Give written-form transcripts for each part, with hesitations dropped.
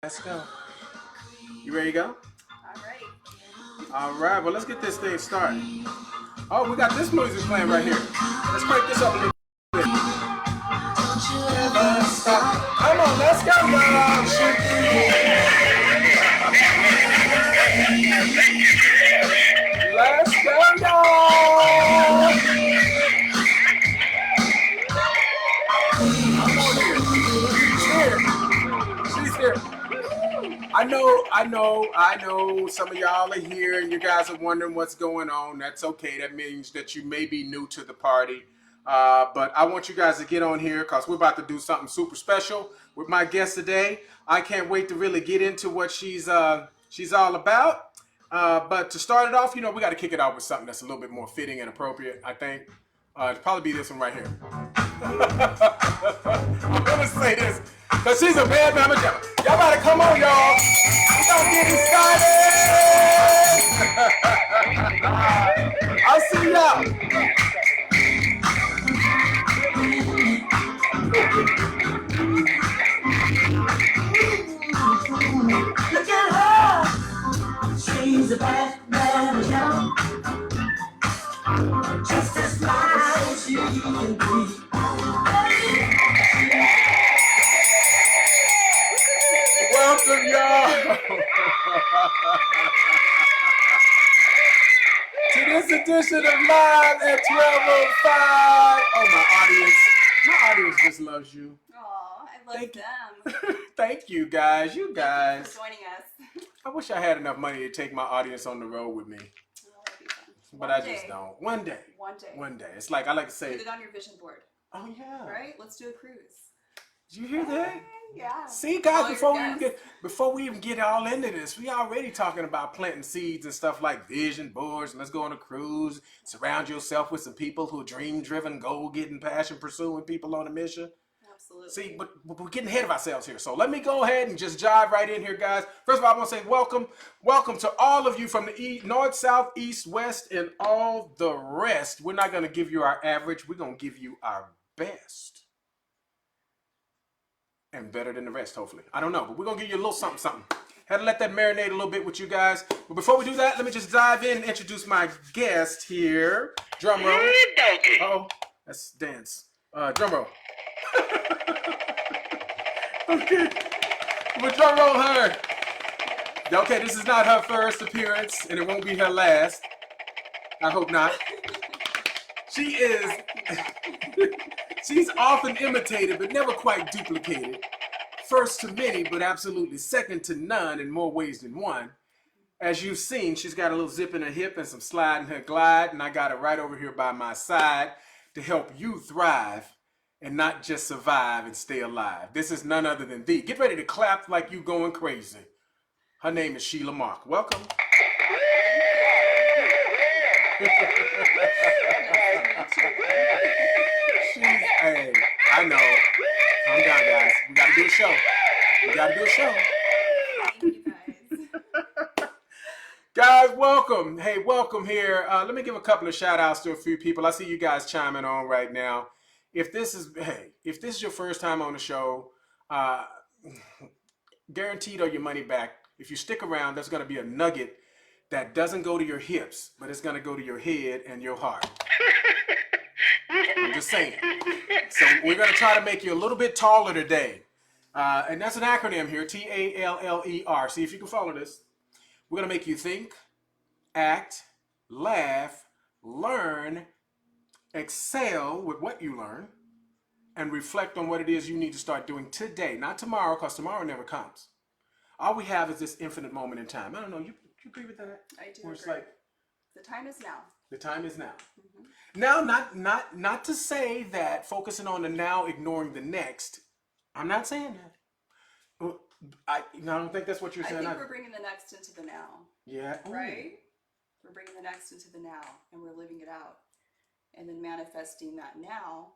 Let's go. You ready to go? All right. All right. Well, let's get this thing started. Oh, we got this music playing right here. Let's crank this up a little bit. Don't you ever stop. Come on, let's go, y'all. Let's go, y'all. I'm on here. She's here. I know some of y'all are here and you guys are wondering what's going on. That's okay. That means that you may be new to the party. But I want you guys to get on here because we're about to do something super special with my guest today. I can't wait to really get into what she's all about. But to start it off, we got to kick it off with something that's a little bit more fitting and appropriate, I think. It'll probably be this one right here. I'm going to say this because she's a bad mama jamma. Y'all better come on, y'all. We gonna get it started. I'll see y'all. Look at her. She's a bad mama jamma. Just as fine as she can be. Welcome, y'all, to this edition of Live at 12:05. Oh, my audience just loves you. Oh, I love them. Thank you, guys. You guys. Thank you for joining us. I wish I had enough money to take my audience on the road with me. Oh, that'd be fun. But I just don't. One day. One day. It's like I like to say. Put it on your vision board. Oh yeah. Right? Let's do a cruise. Did you hear that? Yeah. See, guys, before we even get all into this, we already talking about planting seeds and stuff like vision boards. And let's go on a cruise. Surround yourself with some people who are dream-driven, goal-getting, passion-pursuing people on a mission. Absolutely. See, but we're getting ahead of ourselves here. So let me go ahead and just jive right in here, guys. First of all, I want to say welcome. Welcome to all of you from the north, south, east, west, and all the rest. We're not going to give you our average. We're going to give you our best. And better than the rest, hopefully. I don't know, but we're going to give you a little something. Had to let that marinate a little bit with you guys. But before we do that, let me just dive in and introduce my guest here. Drum roll. Uh-oh, that's dance. Drum roll. Okay. We'll drum roll her. Okay, this is not her first appearance, and it won't be her last. I hope not. She is... She's often imitated, but never quite duplicated. First to many, but absolutely second to none in more ways than one. As you've seen, she's got a little zip in her hip and some slide in her glide, and I got her right over here by my side to help you thrive and not just survive and stay alive. This is none other than thee. Get ready to clap like you going crazy. Her name is Sheila Mauck. Welcome. Hey, I know. Calm down, guys. We gotta do a show. Thank you, guys. Guys, welcome. Hey, welcome here. Let me give a couple of shout outs to a few people. I see you guys chiming on right now. If this is your first time on the show, guaranteed or your money back. If you stick around, there's gonna be a nugget that doesn't go to your hips, but it's gonna go to your head and your heart. I'm just saying. So we're going to try to make you a little bit taller today. And that's an acronym here, TALLER. See if you can follow this. We're going to make you think, act, laugh, learn, excel with what you learn, and reflect on what it is you need to start doing today. Not tomorrow, because tomorrow never comes. All we have is this infinite moment in time. I don't know, you agree with that? I do Where it's agree. like, The time is now. the time is now. Mm-hmm. Now, not to say that focusing on the now, ignoring the next. I'm not saying that. I don't think that's what you're saying. I think we're bringing the next into the now. Yeah. Right? We're bringing the next into the now, and we're living it out. And then manifesting that now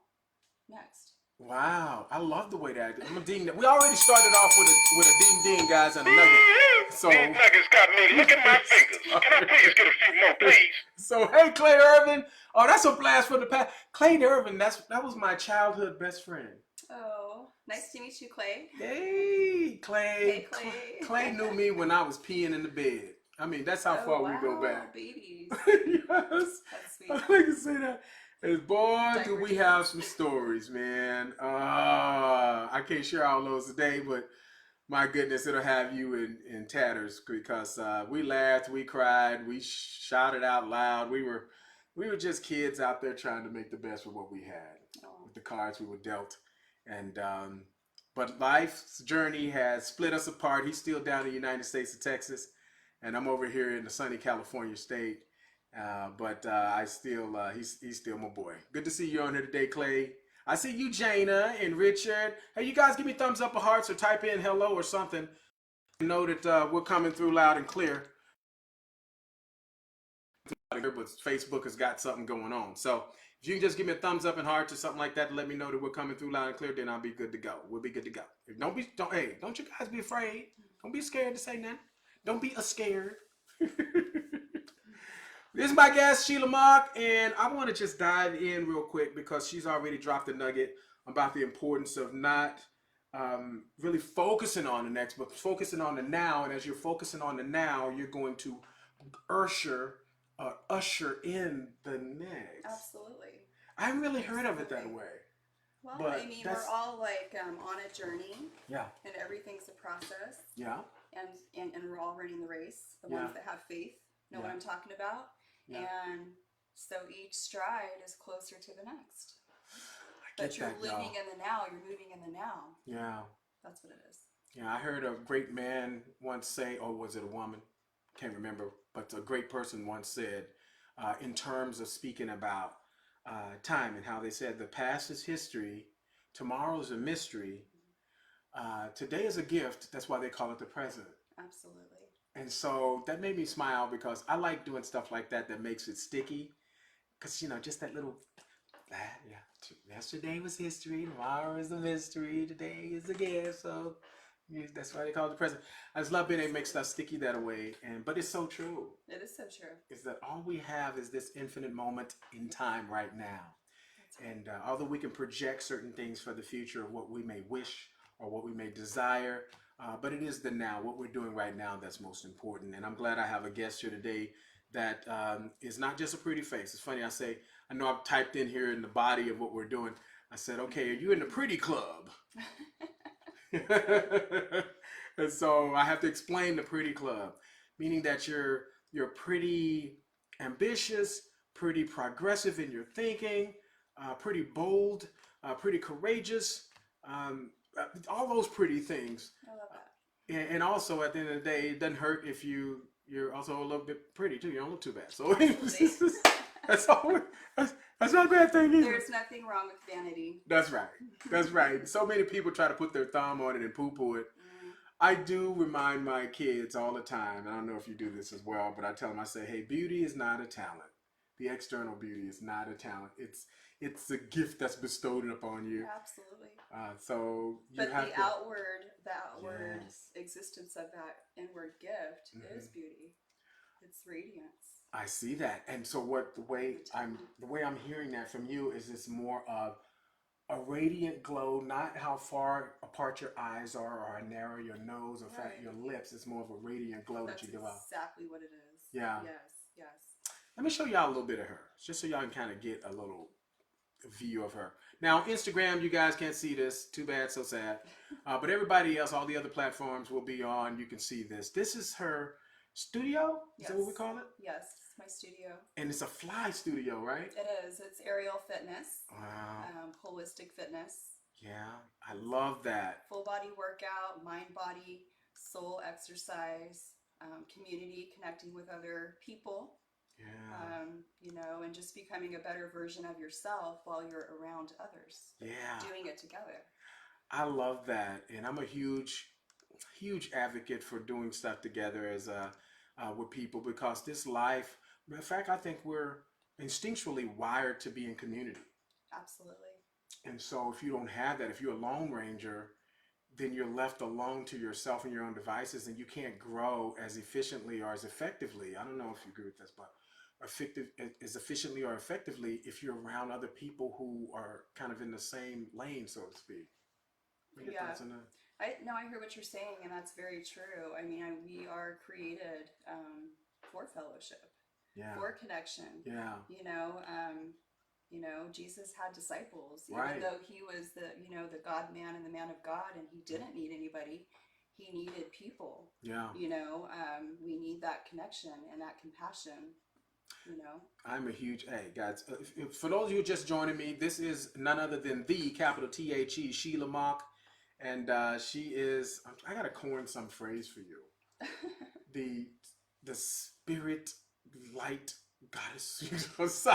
next. Wow, I love the way that I'm gonna ding that. We already started off with a ding ding, guys, and a nugget. So these nuggets got me licking my fingers. Can I please get a few more, please? So hey, Clay Irvin. Oh, that's a blast from the past. Clay Irvin, that was my childhood best friend. Oh. Nice to meet you, Clay. Hey, Clay. Hey, Clay. Clay knew me when I was peeing in the bed. I mean, that's how far we go back. Babies. Yes. That's sweet. I like to say that. As boy, do Diaper we days. have some stories, man. I can't share all those today, but my goodness, it'll have you in tatters because we laughed, we cried, we shouted out loud. We were just kids out there trying to make the best of what we had with the cards we were dealt. And but life's journey has split us apart. He's still down in the United States of Texas, and I'm over here in the sunny California state. But I still, he's still my boy. Good to see you on here today, Clay. I see you, Jana and Richard. Hey, you guys give me thumbs up or hearts or type in hello or something. Know that we're coming through loud and clear. But Facebook has got something going on. So if you can just give me a thumbs up and hearts or something like that to let me know that we're coming through loud and clear, then I'll be good to go. We'll be good to go. Don't you guys be afraid. Don't be scared to say nothing. Don't be scared. This is my guest, Sheila Mauck, and I want to just dive in real quick because she's already dropped a nugget about the importance of not really focusing on the next, but focusing on the now. And as you're focusing on the now, you're going to usher in the next. Absolutely. I haven't really heard of it that way. Well, But I mean, that's- we're all like on a journey, Yeah, and everything's a process, yeah, and we're all running the race. The Yeah. ones that have faith know what Yeah. I'm talking about, Yeah. and so each stride is closer to the next. I But get you're that, living y'all. in the now. You're moving in the now. Yeah. That's what it is. Yeah, I heard a great man once say, or was it a woman? Can't remember, but a great person once said, in terms of speaking about time and how they said the past is history, tomorrow is a mystery, today is a gift. That's why they call it the present. Absolutely. And so that made me smile because I like doing stuff like that that makes it sticky. Because, just that little, yesterday was history, tomorrow is a mystery, today is a gift. So that's why they call it the present. I just love being able to make stuff sticky that way. But it's so true. It is so true. Is that all we have is this infinite moment in time right now. That's right. And although we can project certain things for the future of what we may wish or what we may desire, but it is the now, what we're doing right now, that's most important. And I'm glad I have a guest here today that is not just a pretty face. It's funny, I know I've typed in here in the body of what we're doing. I said, okay, are you in the pretty club? And so I have to explain the pretty club, meaning that you're pretty ambitious, pretty progressive in your thinking, pretty bold, pretty courageous, all those pretty things. I love that. And also at the end of the day, it doesn't hurt if you're also a little bit pretty too. You don't look too bad. So that's all. That's not a bad thing either. There's nothing wrong with vanity. That's right. That's right. So many people try to put their thumb on it and poo-poo it. I do remind my kids all the time, and I don't know if you do this as well, but I tell them, I say, hey, beauty is not a talent. The external beauty is not a talent. It's a gift that's bestowed upon you. Absolutely. So you But have the to, outward Yes. existence of that inward gift is beauty. It's radiance. I see that. And so the way I'm hearing that from you is it's more of a radiant glow, not how far apart your eyes are or how narrow your nose or fat your lips. It's more of a radiant glow That's that you give out. exactly what it is. Yeah. Yes. Let me show y'all a little bit of her, just so y'all can kind of get a little view of her. Now, Instagram, you guys can't see this. Too bad, so sad. But everybody else, all the other platforms will be on. You can see this. This is her studio? Is that what we call it? Yes, it's my studio. And it's a fly studio, right? It is. It's aerial fitness. Wow. Holistic fitness. Yeah, I love that. Full body workout, mind, body, soul exercise, community, connecting with other people. Yeah. And just becoming a better version of yourself while you're around others. Yeah. Doing it together. I love that. And I'm a huge advocate for doing stuff together as with people, because this life, in fact, I think we're instinctually wired to be in community. Absolutely. And so if you don't have that, if you're a lone ranger, then you're left alone to yourself and your own devices, and you can't grow as efficiently or as effectively. I don't know if you agree with this, but as efficiently or effectively if you're around other people who are kind of in the same lane, so to speak. What are your Yeah. thoughts on that? I hear what you're saying, and that's very true. I mean, we are created for fellowship, Yeah. for connection. Yeah. Jesus had disciples, Right. even though he was the God man and the man of God, and he didn't need anybody. He needed people. Yeah. We need that connection and that compassion. I'm a huge, hey guys, for those of you just joining me, this is none other than the capital THE, Sheila Mauck. And she is, I gotta coin some phrase for you. The spirit light goddess. Something.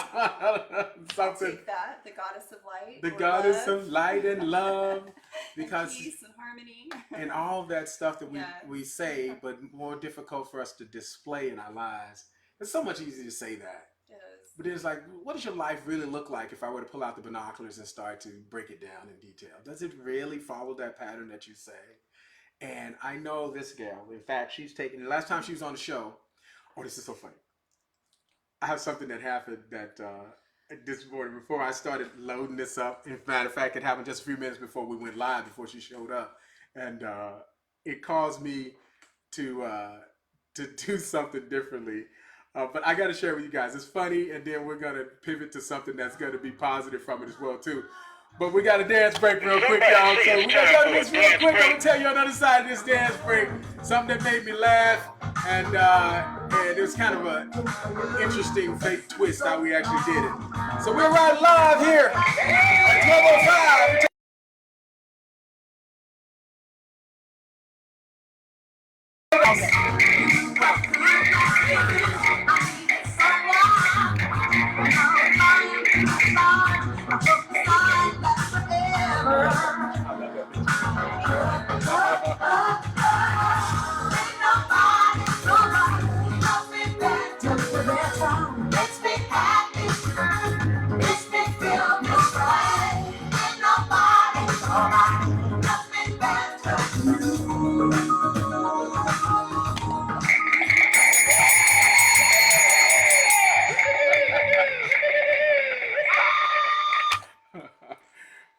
I'll take that. The goddess of light. The goddess of light and love. Because and peace and harmony. And all that stuff that we say, but more difficult for us to display in our lives. It's so much easier to say that. It is. But it's like, what does your life really look like if I were to pull out the binoculars and start to break it down in detail? Does it really follow that pattern that you say? And I know this gal, in fact, she's taken, the last time she was on the show, oh, this is so funny. I have something that happened that this morning before I started loading this up. In matter of fact, it happened just a few minutes before we went live, before she showed up. And it caused me to do something differently. But I got to share with you guys. It's funny, and then we're going to pivot to something that's going to be positive from it as well, too. But we got a dance break real quick, y'all. So we got to do this real quick. I'm going to tell you on the other side of this dance break something that made me laugh. And it was kind of an interesting fake twist how we actually did it. So we're right live here at 12:05.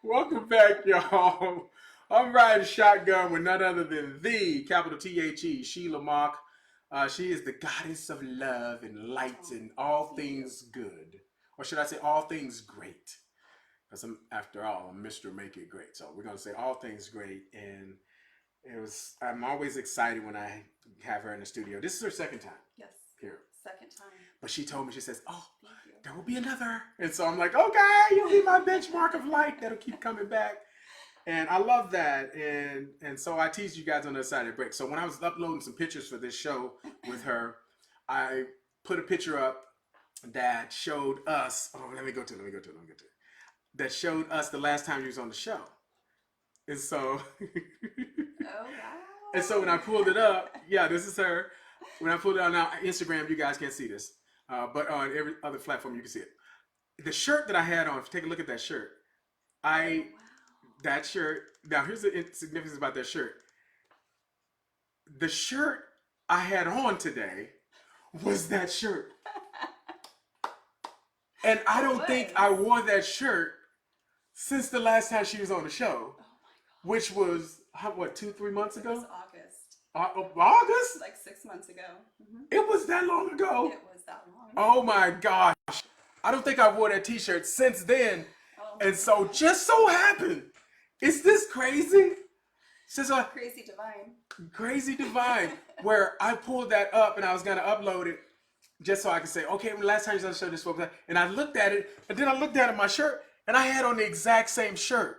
Welcome back, y'all. I'm riding shotgun with none other than the capital THE, Sheila Mauck. She is the goddess of love and light and all things good. Or should I say all things great? Because after all, I'm Mr. Make It Great. So we're going to say all things great. And I'm always excited when I have her in the studio. This is her second time. Yes. Here. Second time. But she told me, she says, oh, there will be another. And so I'm like, okay, you'll be my benchmark of light that'll keep coming back. And I love that. And so I teased you guys on the other side of the break. So when I was uploading some pictures for this show with her, I put a picture up that showed us, let me go to it. That showed us the last time you was on the show. And so, oh, wow. And so when I pulled it up, yeah, this is her. When I pulled it out now, Instagram, you guys can't see this. But on every other platform, you can see it. The shirt that I had on, if you take a look at that shirt, that shirt, now here's the significance about that shirt. The shirt I had on today was that shirt. And I don't think I wore that shirt since the last time she was on the show, which was, 2-3 months ago? It was August. August? Like 6 months ago. Mm-hmm. It was that long ago? It was that long. Oh my gosh. I don't think I wore that t-shirt since then. And so just so happened, is this crazy? Crazy divine. Crazy divine. Where I pulled that up and I was going to upload it just so I could say, okay, when the last time you was on the show, this was, and I looked at it, and then I looked at my shirt, and I had on the exact same shirt.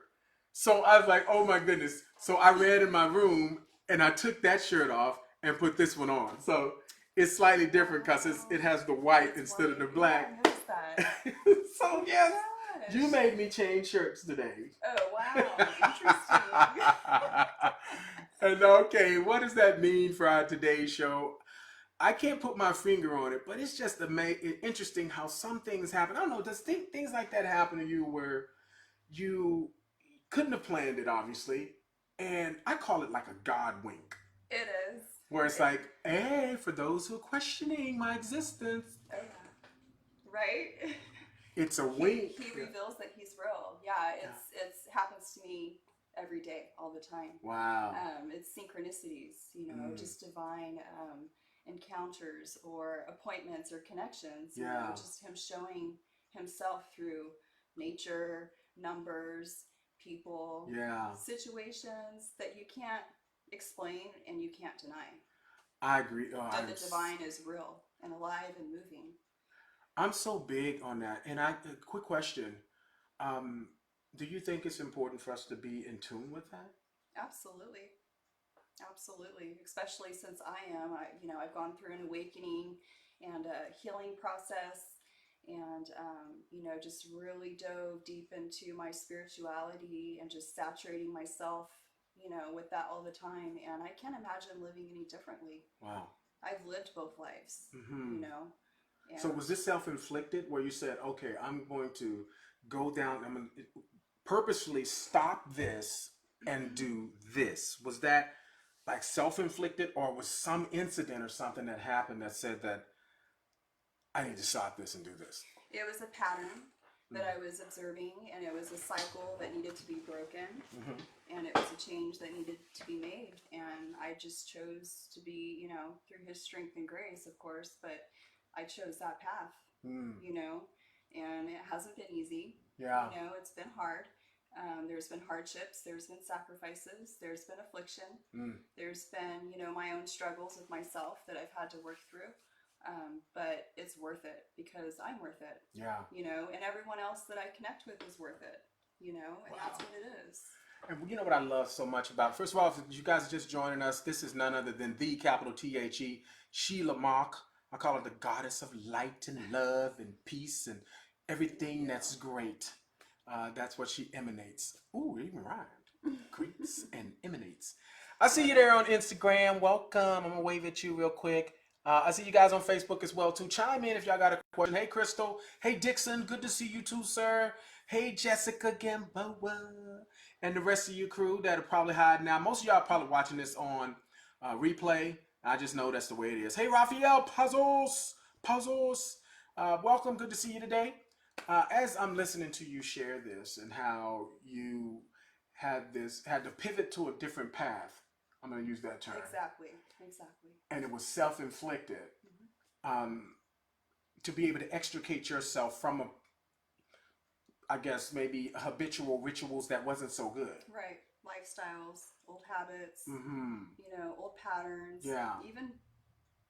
So I was like, oh my goodness. So I ran in my room, and I took that shirt off and put this one on. So it's slightly different because it has the white instead of the black. Yeah, I noticed that. So yes, you made me change shirts today. Oh, wow. Interesting. And okay, what does that mean for our today's show? I can't put my finger on it, but it's just interesting how some things happen. I don't know, does things like that happen to you where you couldn't have planned it, obviously, and I call it like a God wink. It is. Where it's like, hey, for those who are questioning my existence. Oh, yeah. Right? It's a wink. He reveals that he's real. Yeah, it's happens to me every day, all the time. Wow. It's synchronicities, you know, just divine encounters or appointments or connections. You know, just him showing himself through nature, numbers, people, situations that you can't explain and you can't deny. I agree. That the divine is real and alive and moving. I'm so big on that. And a quick question. Do you think it's important for us to be in tune with that? Absolutely. Absolutely. Especially since I've gone through an awakening and a healing process, and just really dove deep into my spirituality and just saturating myself, with that all the time. And I can't imagine living any differently. Wow. I've lived both lives, Mm-hmm. And So was this self-inflicted where you said, okay, I'm going to go down, I'm going to purposely stop this and do this? Was that like self-inflicted, or was some incident or something that happened that said that I need to stop this and do this? It was a pattern that I was observing, and it was a cycle that needed to be broken, and it was a change that needed to be made. And I just chose to be, through his strength and grace, of course, but I chose that path, and it hasn't been easy. Yeah. It's been hard. There's been hardships, there's been sacrifices, there's been affliction, there's been, my own struggles with myself that I've had to work through. But it's worth it because I'm worth it. Yeah. And everyone else that I connect with is worth it, and that's what it is. And you know what I love so much about, first of all, if you guys are just joining us, this is none other than the capital T-H-E, Sheila Mauck. I call her the goddess of light and love and peace and everything that's great. That's what she emanates. Ooh, it even rhymed. Creeps and emanates. I see you there on Instagram. Welcome. I'm going to wave at you real quick. I see you guys on Facebook as well, too. Chime in if y'all got a question. Hey, Crystal. Hey, Dixon. Good to see you, too, sir. Hey, Jessica Gamboa. And the rest of your crew that are probably hiding now. Most of y'all are probably watching this on replay. I just know that's the way it is. Hey, Raphael. Puzzles. Welcome. Good to see you today. As I'm listening to you share this and how you had to pivot to a different path. I'm going to use that term. Exactly. And it was self-inflicted. To be able to extricate yourself from I guess maybe habitual rituals that wasn't so good. Right. Lifestyles, old habits, old patterns. Yeah. Even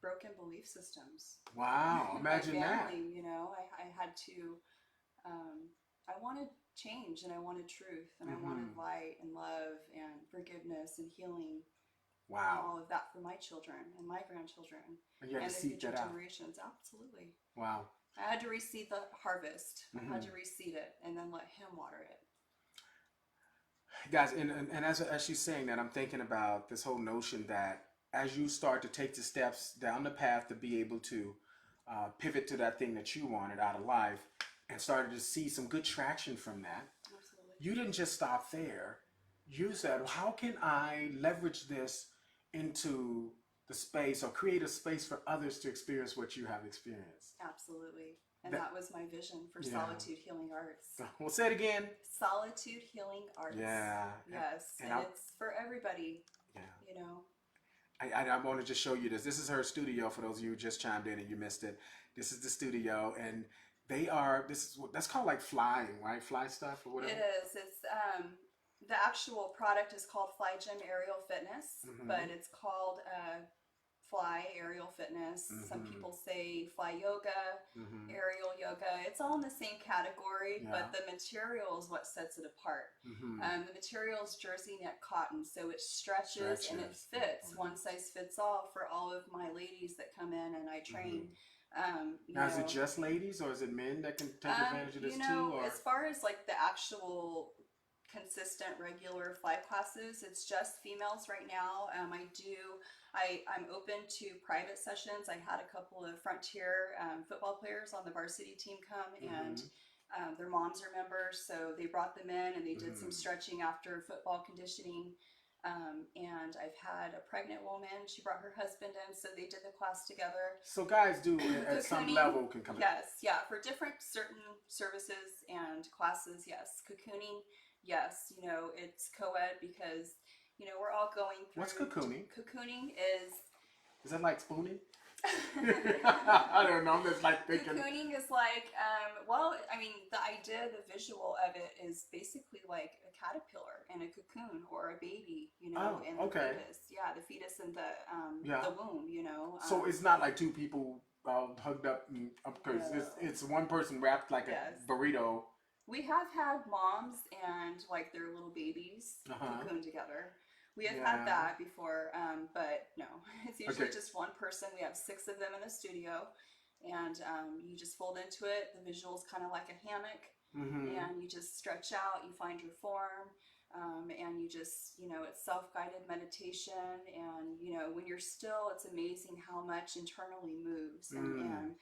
broken belief systems. Wow. Imagine my that. family, I had to, I wanted change, and I wanted truth, and I wanted light and love and forgiveness and healing. Wow. And all of that for my children and my grandchildren And you had to the seek future that out. generations. Absolutely. Wow. I had to reseed the harvest. I had to reseed it and then let him water it. Guys, and as she's saying that, I'm thinking about this whole notion that as you start to take the steps down the path to be able to pivot to that thing that you wanted out of life and started to see some good traction from that, Absolutely. you didn't just stop there. You said, well, how can I leverage this into the space or create a space for others to experience what you have experienced? Absolutely. And that was my vision for Solitude Healing Arts. We'll say it again. Solitude Healing Arts. Yeah. Yes. And it's for everybody. Yeah. I want to just show you this. This is her studio for those of you who just chimed in and you missed it. This is the studio, and that's called like flying, right? Fly stuff or whatever. It is. It's the actual product is called Fly Gym Aerial Fitness, but it's called Fly Aerial Fitness. Some people say Fly Yoga, Aerial Yoga. It's all in the same category, but the material is what sets it apart. The material is jersey net cotton, so it stretches and it fits. One size fits all for all of my ladies that come in and I train. Now, is it just ladies or is it men that can take advantage of this too? Or? As far as like the actual consistent regular fly classes, it's just females right now. I'm open to private sessions. I had a couple of Frontier football players on the varsity team come, and their moms are members, so they brought them in and they did some stretching after football conditioning. And I've had a pregnant woman, she brought her husband in, so they did the class together. So guys do at some level can come in. Yes, yeah, for different certain services and classes, yes. Cocooning, yes, it's co-ed because, we're all going through. What's cocooning? Cocooning is. Is that like spooning? I don't know. I'm just like thinking. Cocooning is like, well, I mean, the idea, the visual of it is basically like a caterpillar in a cocoon or a baby, in the fetus. Yeah, the fetus in the womb, So it's not like two people hugged up and up close. No. It's one person wrapped like Yes. a burrito. We have had moms and like their little babies cocoon together. We have had that before, but no, it's usually just one person. We have 6 of them in the studio, and you just fold into it. The visual's kind of like a hammock, and you just stretch out. You find your form, and you just, it's self-guided meditation. And when you're still, it's amazing how much internally moves, and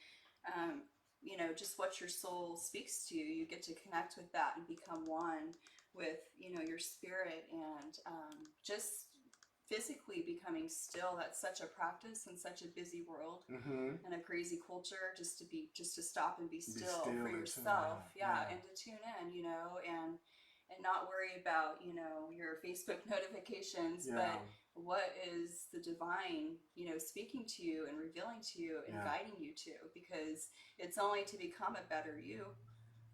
just what your soul speaks to you. You get to connect with that and become one with your spirit, and just physically becoming still. That's such a practice in such a busy world and a crazy culture, just to stop and be still for yourself, and to tune in, and not worry about your Facebook notifications, but what is the divine speaking to you and revealing to you and guiding you to, because it's only to become a better you,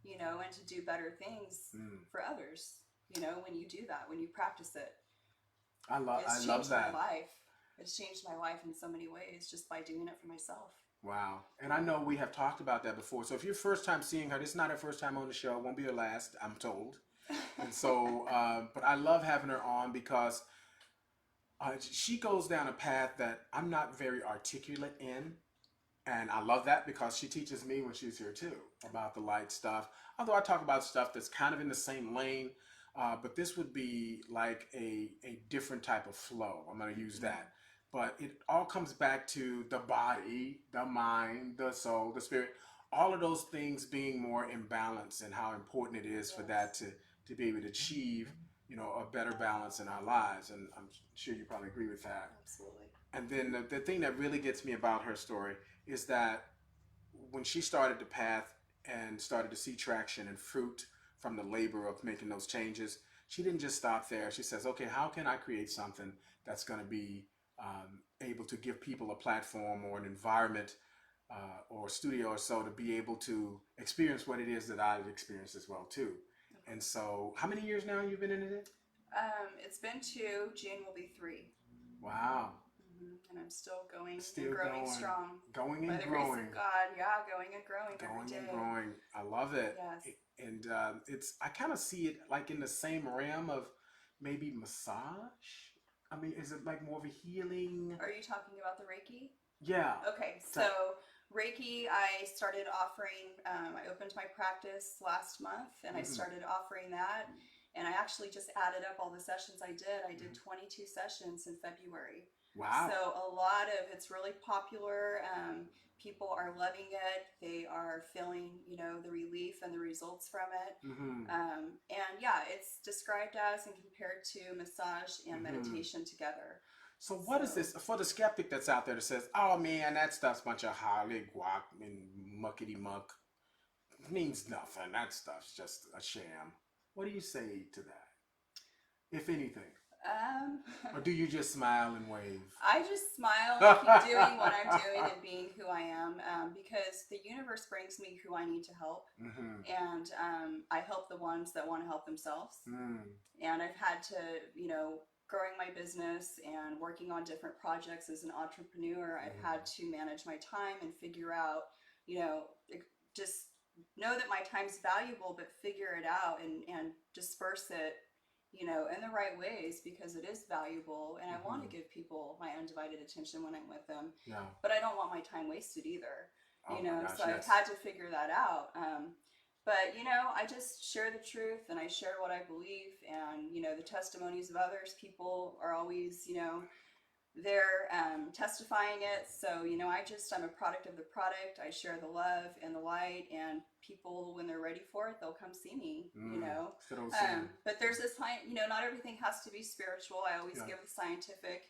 and to do better things for others, when you do that, when you practice it. I love that. My life. It's changed my life in so many ways just by doing it for myself. Wow. And I know we have talked about that before. So if you're first time seeing her, this is not her first time on the show. It won't be her last, I'm told. And so, but I love having her on because she goes down a path that I'm not very articulate in. And I love that because she teaches me when she's here too about the light stuff. Although I talk about stuff that's kind of in the same lane, but this would be like a different type of flow. I'm going to use that. But it all comes back to the body, the mind, the soul, the spirit, all of those things being more in balance, and how important it is for that to be able to achieve, a better balance in our lives. And I'm sure you probably agree with that. Absolutely. And then the thing that really gets me about her story is that when she started the path and started to see traction and fruit from the labor of making those changes, she didn't just stop there. She says, okay, how can I create something that's going to be able to give people a platform or an environment or a studio or so to be able to experience what it is that I've experienced as well too. Okay. And so how many years now you've been in it? It's been 2. June will be 3. Wow. And I'm still going and growing strong. Going and by the growing. Grace of God, going and growing every day. Going and growing. I love it. Yes. And I kind of see it like in the same realm of maybe massage. I mean, is it like more of a healing? Are you talking about the Reiki? Yeah. Okay, so Reiki, I started offering, I opened my practice last month, and I started offering that. And I actually just added up all the sessions I did. I did 22 sessions in February. Wow. So it's really popular. People are loving it. They are feeling, the relief and the results from it. And it's described as and compared to massage and meditation together. So what is this for the skeptic that's out there that says, oh man, that stuff's a bunch of hollyguac and muckety muck. It means nothing. That stuff's just a sham. What do you say to that, if anything? Or do you just smile and wave? I just smile and keep doing what I'm doing and being who I am, because the universe brings me who I need to help, and I help the ones that want to help themselves. And I've had to, growing my business and working on different projects as an entrepreneur, I've had to manage my time and figure out, just know that my time's valuable, but figure it out and disperse it, in the right ways, because it is valuable, and I want to give people my undivided attention when I'm with them. Yeah. But I don't want my time wasted either. So I've had to figure that out. But I just share the truth, and I share what I believe, and the testimonies of others. People are always, they're testifying it. So I'm a product of the product. I share the love and the light, and people, when they're ready for it, they'll come see me. But there's this not everything has to be spiritual. I always give a scientific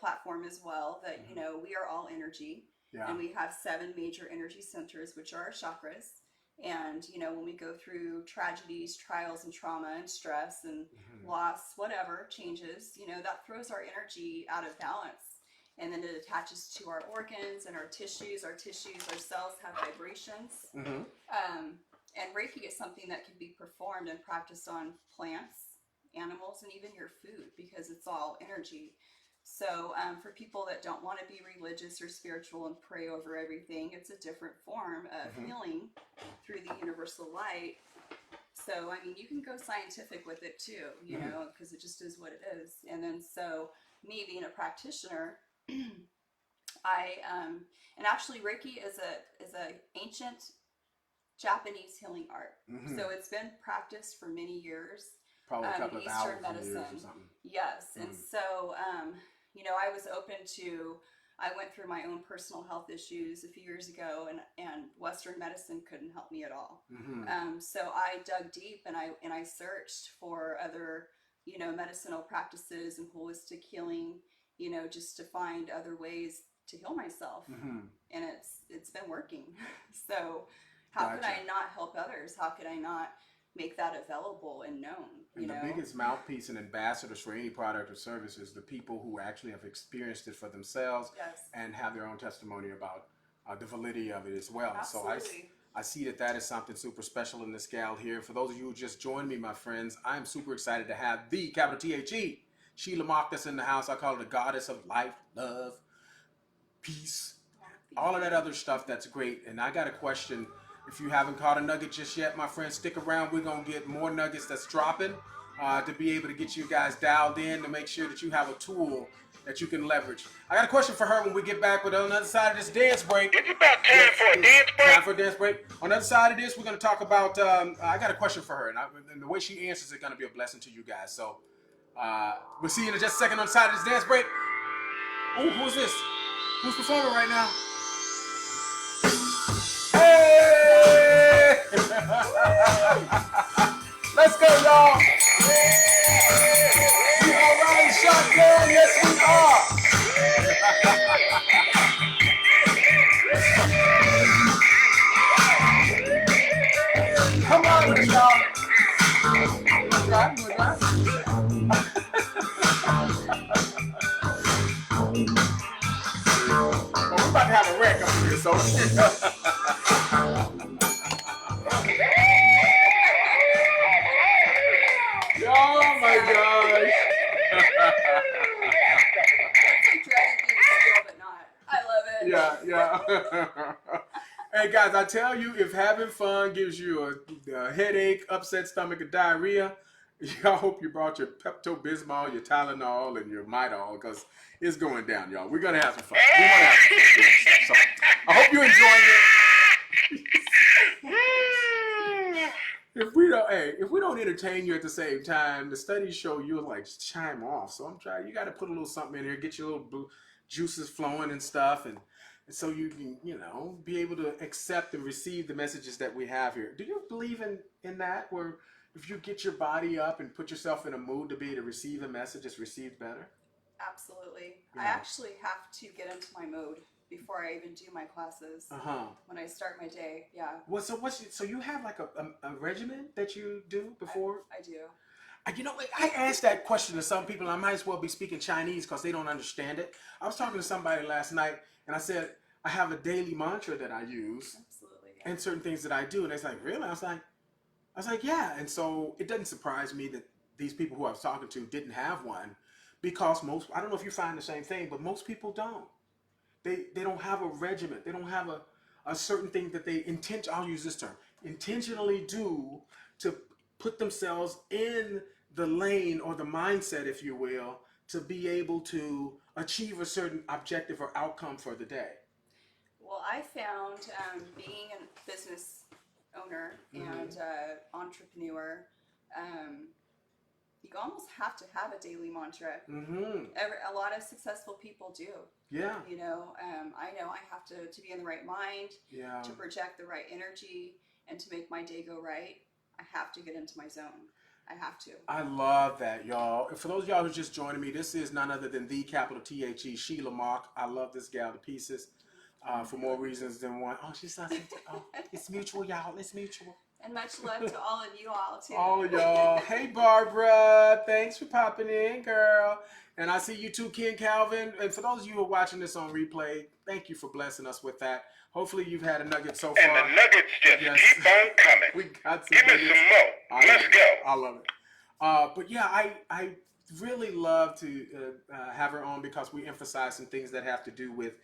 platform as well, that we are all energy, and we have 7 major energy centers, which are our chakras. And, you know, when we go through tragedies, trials, and trauma and stress and Mhm. loss, whatever changes, you know, that throws our energy out of balance. And then it attaches to our organs and our tissues. Our cells have vibrations. Mhm. And Reiki is something that can be performed and practiced on plants, animals, and even your food, because it's all energy. So for people that don't want to be religious or spiritual and pray over everything, it's a different form of Mhm. healing through the universal light. So, I mean, you can go scientific with it too, you Mhm. know, because it just is what it is. And then, so me being a practitioner, and actually Reiki is a ancient Japanese healing art. Mhm. So it's been practiced for many years Probably a in couple of Eastern thousand years or medicine. something. Yes. And Mm. so, you know, I went through my own personal health issues a few years ago, and Western medicine couldn't help me at all. Mhm. So I dug deep, and I searched for other, you know, medicinal practices and holistic healing, you know, just to find other ways to heal myself. Mhm. And it's been working. So how could Gotcha. I not help others? How could I not make that available and known, you And the know? biggest mouthpiece and ambassadors for any product or service is the people who actually have experienced it for themselves Yes. and have their own testimony about the validity of it as well. Absolutely. So I see that that is something super special in this gal here. For those of you who just joined me, my friends, I'm super excited to have the capital T-H-E, Sheila Mauck, that's in the house. I call her the goddess of life, love, peace, all of that other stuff. That's great. And I got a question. If you haven't caught a nugget just yet, my friend, stick around. We're going to get more nuggets that's dropping to be able to get you guys dialed in to make sure that you have a tool that you can leverage. I got a question for her when we get back with on the other side of this dance break. It's about time for a dance break. Time for a dance break. On the other side of this, we're going to talk about, I got a question for her. And the way she answers it going to be a blessing to you guys. So we'll see you in just a second on the side of this dance break. Oh, who's this? Who's performing right now? Hey! Let's go, y'all. We are riding shotgun. Yes, we are. Come on with it, y'all. We're about to have a wreck up here, so. Oh my gosh. It's like dreading being still, but not. I love it. Yeah. Hey guys, I tell you, if having fun gives you a headache, upset stomach, or diarrhea, I hope you brought your Pepto-Bismol, your Tylenol, and your Midol, because it's going down, y'all. We're gonna have some fun. We want to have some fun. So I hope you're enjoying it. If we don't entertain you at the same time, the studies show you'll like chime off. So I'm trying. You got to put a little something in here, get your little juices flowing and stuff, and so you can, you know, be able to accept and receive the messages that we have here. Do you believe in that, where if you get your body up and put yourself in a mood to be able to receive a message, it's received better? Absolutely. Yeah. I actually have to get into my mode before I even do my classes. When I start my day, yeah. Well, so you have like a regimen that you do before? I do. You know, I asked that question to some people. I might as well be speaking Chinese because they don't understand it. I was talking to somebody last night, and I said, I have a daily mantra that I use. Absolutely. Yeah. And certain things that I do. And it's like, really? I was like, yeah. And so it doesn't surprise me that these people who I was talking to didn't have one, because I don't know if you find the same thing, but most people don't. They don't have a regimen. They don't have a certain thing that they I'll use this term, intentionally do to put themselves in the lane or the mindset, if you will, to be able to achieve a certain objective or outcome for the day. Well, I found being a business owner and entrepreneur, you almost have to have a daily mantra. A lot of successful people do. Yeah. You know, I know I have to be in the right mind, Yeah. to project the right energy, and to make my day go right. I have to get into my zone. I have to. I love that, y'all. For those of y'all who's just joining me, this is none other than the capital T-H-E, Sheila Mauck. I love this gal to pieces. for more reasons than one. Oh, she's not. Oh, it's mutual, y'all. It's mutual. And much love to all of you all too. All of y'all. Hey, Barbara. Thanks for popping in, girl. And I see you too, Ken Calvin. And for those of you who are watching this on replay, thank you for blessing us with that. Hopefully you've had a nugget so far. And the nuggets just keep on coming. We got some Give me nuggets. some more. Let's go. I love it. But yeah, I really love to have her on because we emphasize some things that have to do with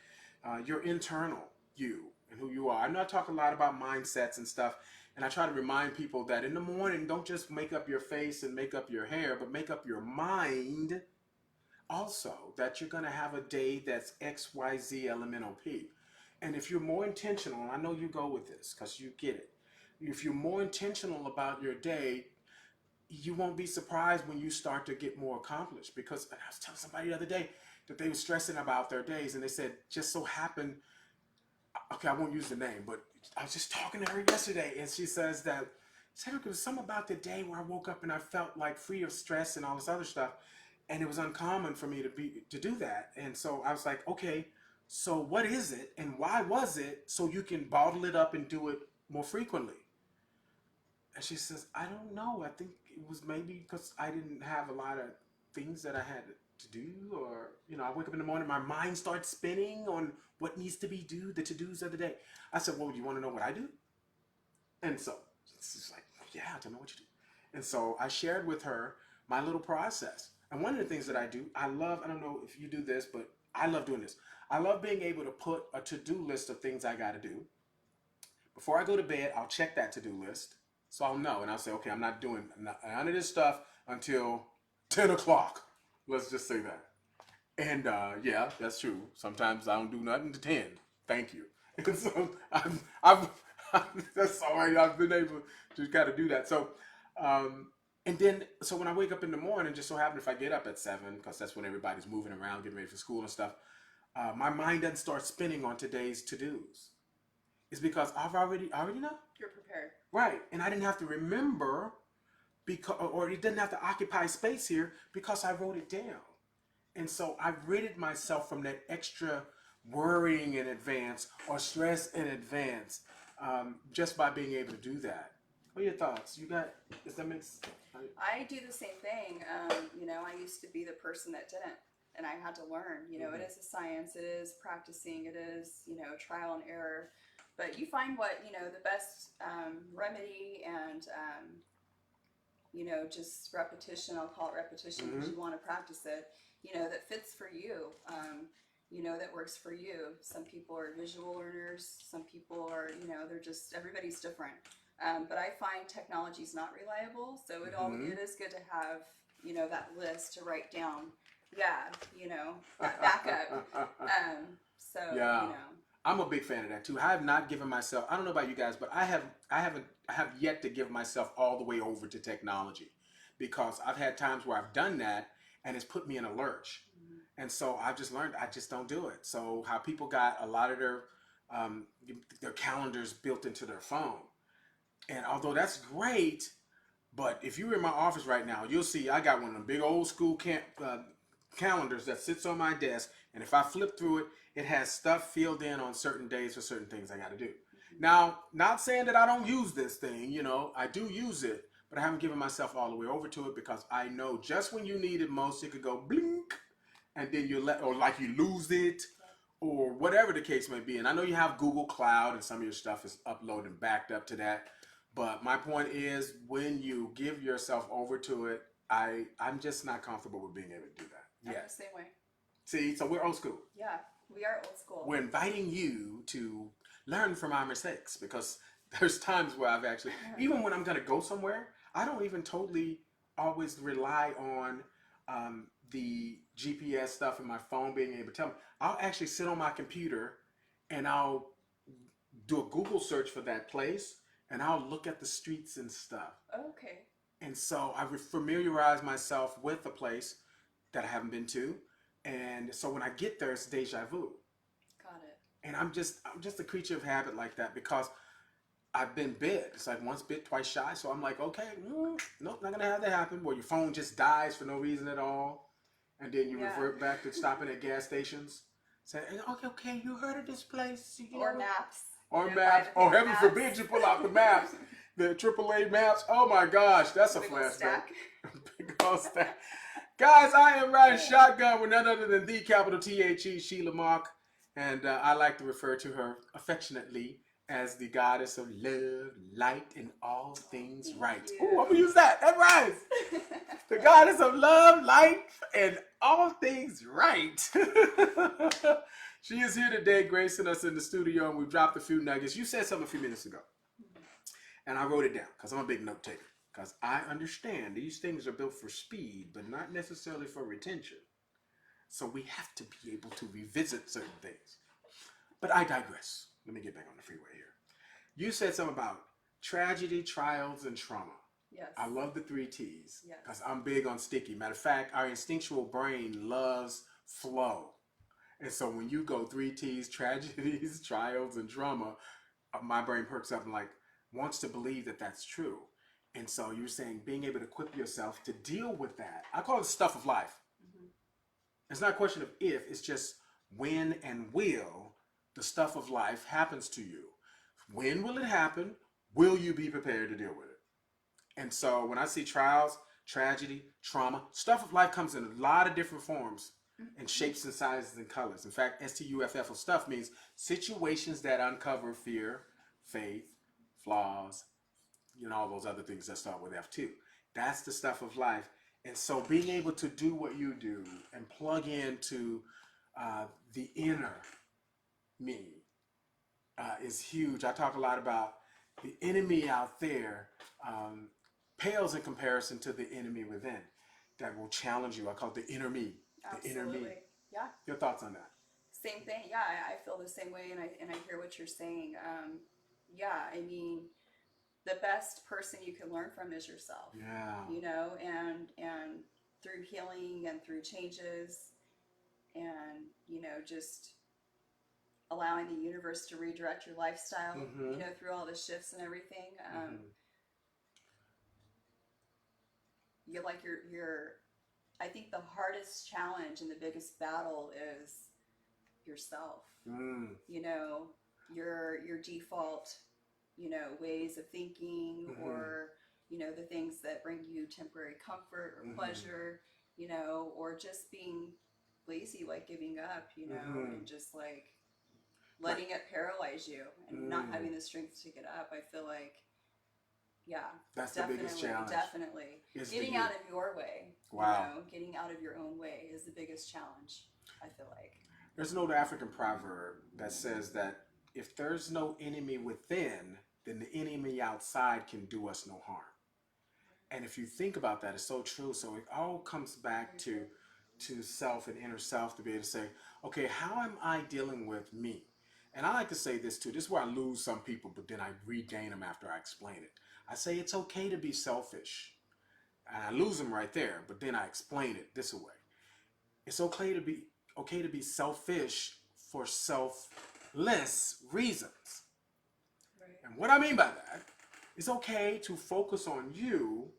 your internal you and who you are. I know I talk a lot about mindsets and stuff, and I try to remind people that in the morning, don't just make up your face and make up your hair, but make up your mind also that you're going to have a day that's XYZ elemental P. And if you're more intentional, and I know you go with this because you get it, if you're more intentional about your day, you won't be surprised when you start to get more accomplished. Because I was telling somebody the other day that they were stressing about their days, and they said, just so happened, okay, I won't use the name, but I was just talking to her yesterday, and she says that, Cedric, there was something about the day where I woke up and I felt like free of stress and all this other stuff, and it was uncommon for me to do that. And so I was like, okay, so what is it, and why was it, so you can bottle it up and do it more frequently? And she says, I don't know. I think it was maybe because I didn't have a lot of things that I had to do, or, I wake up in the morning, my mind starts spinning on what needs to be done, the to-dos of the day. I said, well, do you want to know what I do? And so she's like, yeah, I don't know what you do. And so I shared with her my little process. And one of the things that I do, I don't know if you do this, but I love doing this. I love being able to put a to-do list of things I got to do. Before I go to bed, I'll check that to-do list. So I'll know, and I'll say, okay, I'm not doing none of this stuff until 10 o'clock. Let's just say that. And yeah, that's true. Sometimes I don't do nothing to 10. Thank you. And so that's all right. I've been able to kind of do that. So, and then, so when I wake up in the morning, just so happen if I get up at 7, because that's when everybody's moving around, getting ready for school and stuff, my mind doesn't start spinning on today's to-dos. It's because I already know. You're prepared. Right. And I didn't have to remember or it didn't have to occupy space here because I wrote it down. And so I ridded myself from that extra worrying in advance or stress in advance just by being able to do that. What are your thoughts? Does that make sense? I do the same thing. I used to be the person that didn't, and I had to learn. It is a science. It is practicing. It is, trial and error. But you find what, the best remedy and, just repetition, I'll call it repetition because you want to practice it, that fits for you, that works for you. Some people are visual learners. Some people are, everybody's different. But I find technology is not reliable. So it is good to have, that list to write down. Yeah, that backup. I'm a big fan of that too. I have not given myself, I don't know about you guys, but I have yet to give myself all the way over to technology because I've had times where I've done that and it's put me in a lurch. And so I've just learned I just don't do it. So how people got a lot of their calendars built into their phone. And although that's great, but if you're in my office right now, you'll see I got one of them big old school calendars that sits on my desk. And if I flip through it, it has stuff filled in on certain days for certain things I got to do. Now, not saying that I don't use this thing, I do use it, but I haven't given myself all the way over to it because I know just when you need it most, it could go blink, and then you lose it, or whatever the case may be. And I know you have Google Cloud, and some of your stuff is uploaded and backed up to that. But my point is, when you give yourself over to it, I'm just not comfortable with being able to do that. I'm the same way. See, so we're old school. Yeah, we are old school. We're inviting you to learn from our mistakes because there's times where I've actually, even when I'm going to go somewhere, I don't even totally always rely on the GPS stuff in my phone being able to tell me. I'll actually sit on my computer and I'll do a Google search for that place and I'll look at the streets and stuff. Okay. And so I would familiarize myself with a place that I haven't been to. And so when I get there, it's deja vu. Got it. And I'm just a creature of habit like that because I've been bit. It's like once bit, twice shy. So I'm like, okay, nope, not going to have that happen. Where your phone just dies for no reason at all. And then you revert back to stopping at gas stations. Say, okay, you heard of this place? Or maps. Or You know, maps. buy Oh, the heaven maps. forbid you pull out the maps. The AAA maps. Oh my gosh, that's a Big ol' flashback. stack. Big old stack. Guys, I am riding shotgun with none other than the capital THE, Sheila Mauck. And I like to refer to her affectionately as the goddess of love, light, and all things right. you. Ooh, I'm going to use that. That rhymes. The goddess of love, light, and all things right. She is here today gracing us in the studio, and we've dropped a few nuggets. You said something a few minutes ago, and I wrote it down because I'm a big note taker. Because I understand these things are built for speed, but not necessarily for retention. So we have to be able to revisit certain things. But I digress. Let me get back on the freeway here. You said something about tragedy, trials, and trauma. Yes. I love the 3 T's Yes. because I'm big on sticky. Matter of fact, our instinctual brain loves flow. And so when you go 3 T's, tragedies, trials, and trauma, my brain perks up and like wants to believe that that's true. And so you're saying being able to equip yourself to deal with that. I call it stuff of life. Mm-hmm. It's not a question of if, it's just when and will the stuff of life happens to you. When will it happen? Will you be prepared to deal with it? And so when I see trials, tragedy, trauma, stuff of life comes in a lot of different forms and shapes and sizes and colors. In fact, STUFF of stuff means situations that uncover fear, faith, flaws, you know, all those other things that start with F2. That's the stuff of life. And so being able to do what you do and plug into the inner me is huge. I talk a lot about the enemy out there pales in comparison to the enemy within that will challenge you. I call it the inner me. The inner me. Yeah. Your thoughts on that? Same thing. Yeah, I feel the same way, and I hear what you're saying. Yeah, I mean, the best person you can learn from is yourself. Yeah. You know, and through healing and through changes, and you know, just allowing the universe to redirect your lifestyle. Mm-hmm. You know, through all the shifts and everything. You're like you're. I think the hardest challenge and the biggest battle is yourself. You know, your default, you know, ways of thinking, or you know, the things that bring you temporary comfort or pleasure, you know, or just being lazy, like giving up, you know, and just like letting it paralyze you and not having the strength to get up. I feel like, yeah, that's the biggest challenge. Definitely. Getting out of your way. Wow. You know, getting out of your own way is the biggest challenge, I feel like. There's an old African proverb that says that if there's no enemy within, then the enemy outside can do us no harm. And if you think about that, it's so true. So it all comes back to self and inner self to be able to say, okay, how am I dealing with me? And I like to say this too. This is where I lose some people, but then I regain them after I explain it. I say it's okay to be selfish. And I lose them right there, but then I explain it this way. It's okay to be selfish for selfless reasons. Right. And what I mean by that, it's okay to focus on you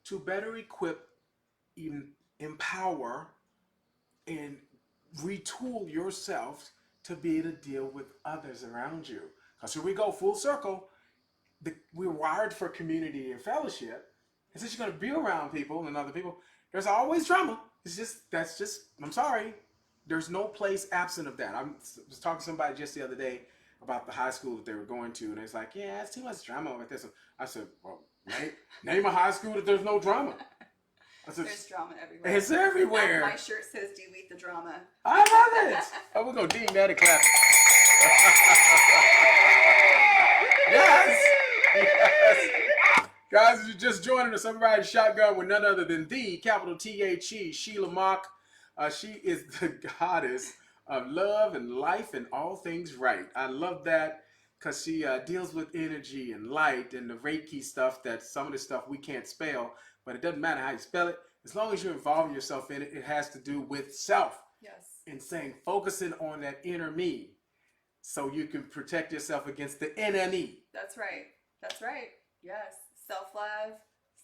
to better equip, empower, and retool yourself to be able to deal with others around you. Because here we go, full circle. We're wired for community and fellowship. And since you're going to be around people and other people, there's always drama. I'm sorry. There's no place absent of that. I was talking to somebody just the other day about the high school that they were going to, and it's like, yeah, it's too much drama with this. I said, well, name a high school that there's no drama. I said, there's drama everywhere. It's everywhere. My shirt says delete the drama. I love it. Oh, we're going to ding that and clap it. Yes. Guys, if you're just joining us, I'm riding shotgun with none other than the capital THE, Sheila Mauck. She is the goddess of love and life and all things right. I love that because she deals with energy and light and the Reiki stuff, that some of the stuff we can't spell, but it doesn't matter how you spell it. As long as you're involving yourself in it, it has to do with self. Yes. And saying, focusing on that inner me so you can protect yourself against the enemy. That's right. That's right. Yes. Self-love,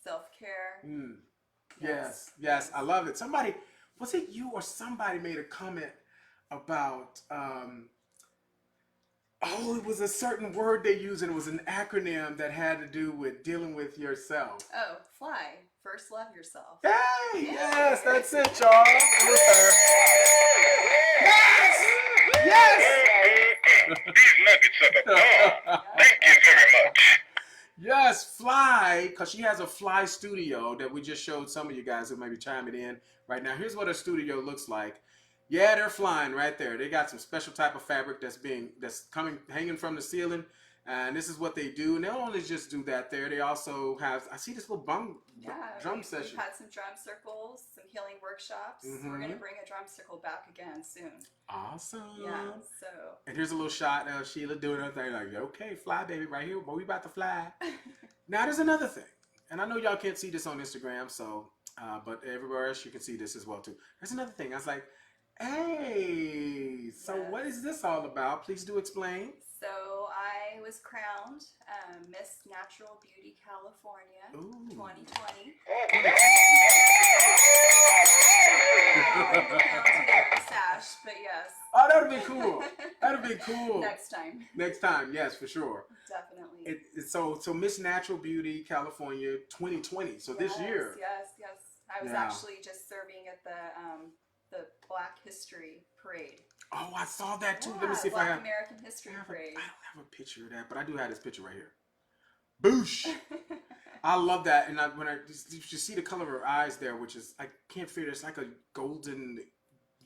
self-care. Yes. I love it. Somebody, was it you or somebody made a comment about oh, it was a certain word they used, and it was an acronym that had to do with dealing with yourself. Oh, fly. First love yourself. Hey, yes, that's it, y'all. It was her. Yes! Yes! These nuggets are the bomb. Thank you very much. Yes, Fly, because she has a Fly studio that we just showed some of you guys who may be chiming in right now. Here's what her studio looks like. Yeah, they're flying right there. They got some special type of fabric that's hanging from the ceiling, and this is what they do. And they don't only just do that there. They also have, I see this little drum session. We've had some drum circles, some healing workshops. We're going to bring a drum circle back again soon. Awesome. Yeah, so. And here's a little shot of Sheila doing her thing. Like, okay, fly, baby, right here. But we about to fly. Now, there's another thing. And I know y'all can't see this on Instagram, so, but everywhere else you can see this as well, too. There's another thing. I was like, hey, so what is this all about? Please do explain. So I was crowned Miss Natural Beauty California 2020. Stash, but yes. Oh, that would be cool. That would be cool. Next time. Next time, yes, for sure. Definitely. So Miss Natural Beauty California 2020. So this year. Yes. I was actually just serving at the Black History Parade. Oh, I saw that too. Yeah, Let me see if Black I have American History Parade. I don't have a picture of that, but I do have this picture right here. Boosh! I love that, and when you see the color of her eyes there, which is I can't figure. It's like a golden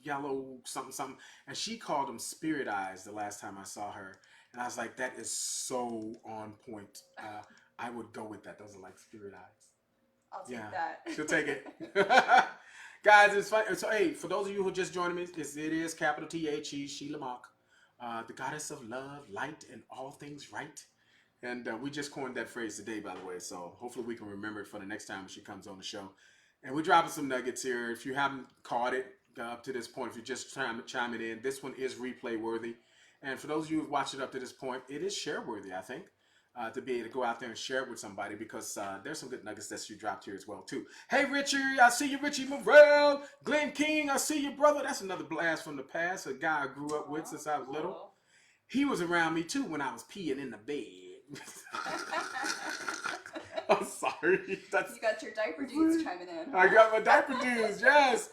yellow something, and she called them spirit eyes the last time I saw her, and I was like, that is so on point. I would go with that. Those are like spirit eyes. I'll take that. She'll take it. Guys, it's fun. So, hey, for those of you who are just joining me, it is capital T-H-E, Sheila Mauck, the goddess of love, light, and all things right. And we just coined that phrase today, by the way. So hopefully we can remember it for the next time she comes on the show. And we're dropping some nuggets here. If you haven't caught it up to this point, if you're just chiming in, this one is replay worthy. And for those of you who've watched it up to this point, it is share worthy, I think. To be able to go out there and share it with somebody, because there's some good nuggets that you dropped here as well too. Hey Richie, I see you. Richie Morrell, Glenn King, I see you, brother. That's another blast from the past. A guy I grew up with since I was little. He was around me too when I was peeing in the bed. I'm sorry. You got your diaper dudes chiming in. I got my diaper dudes. Yes.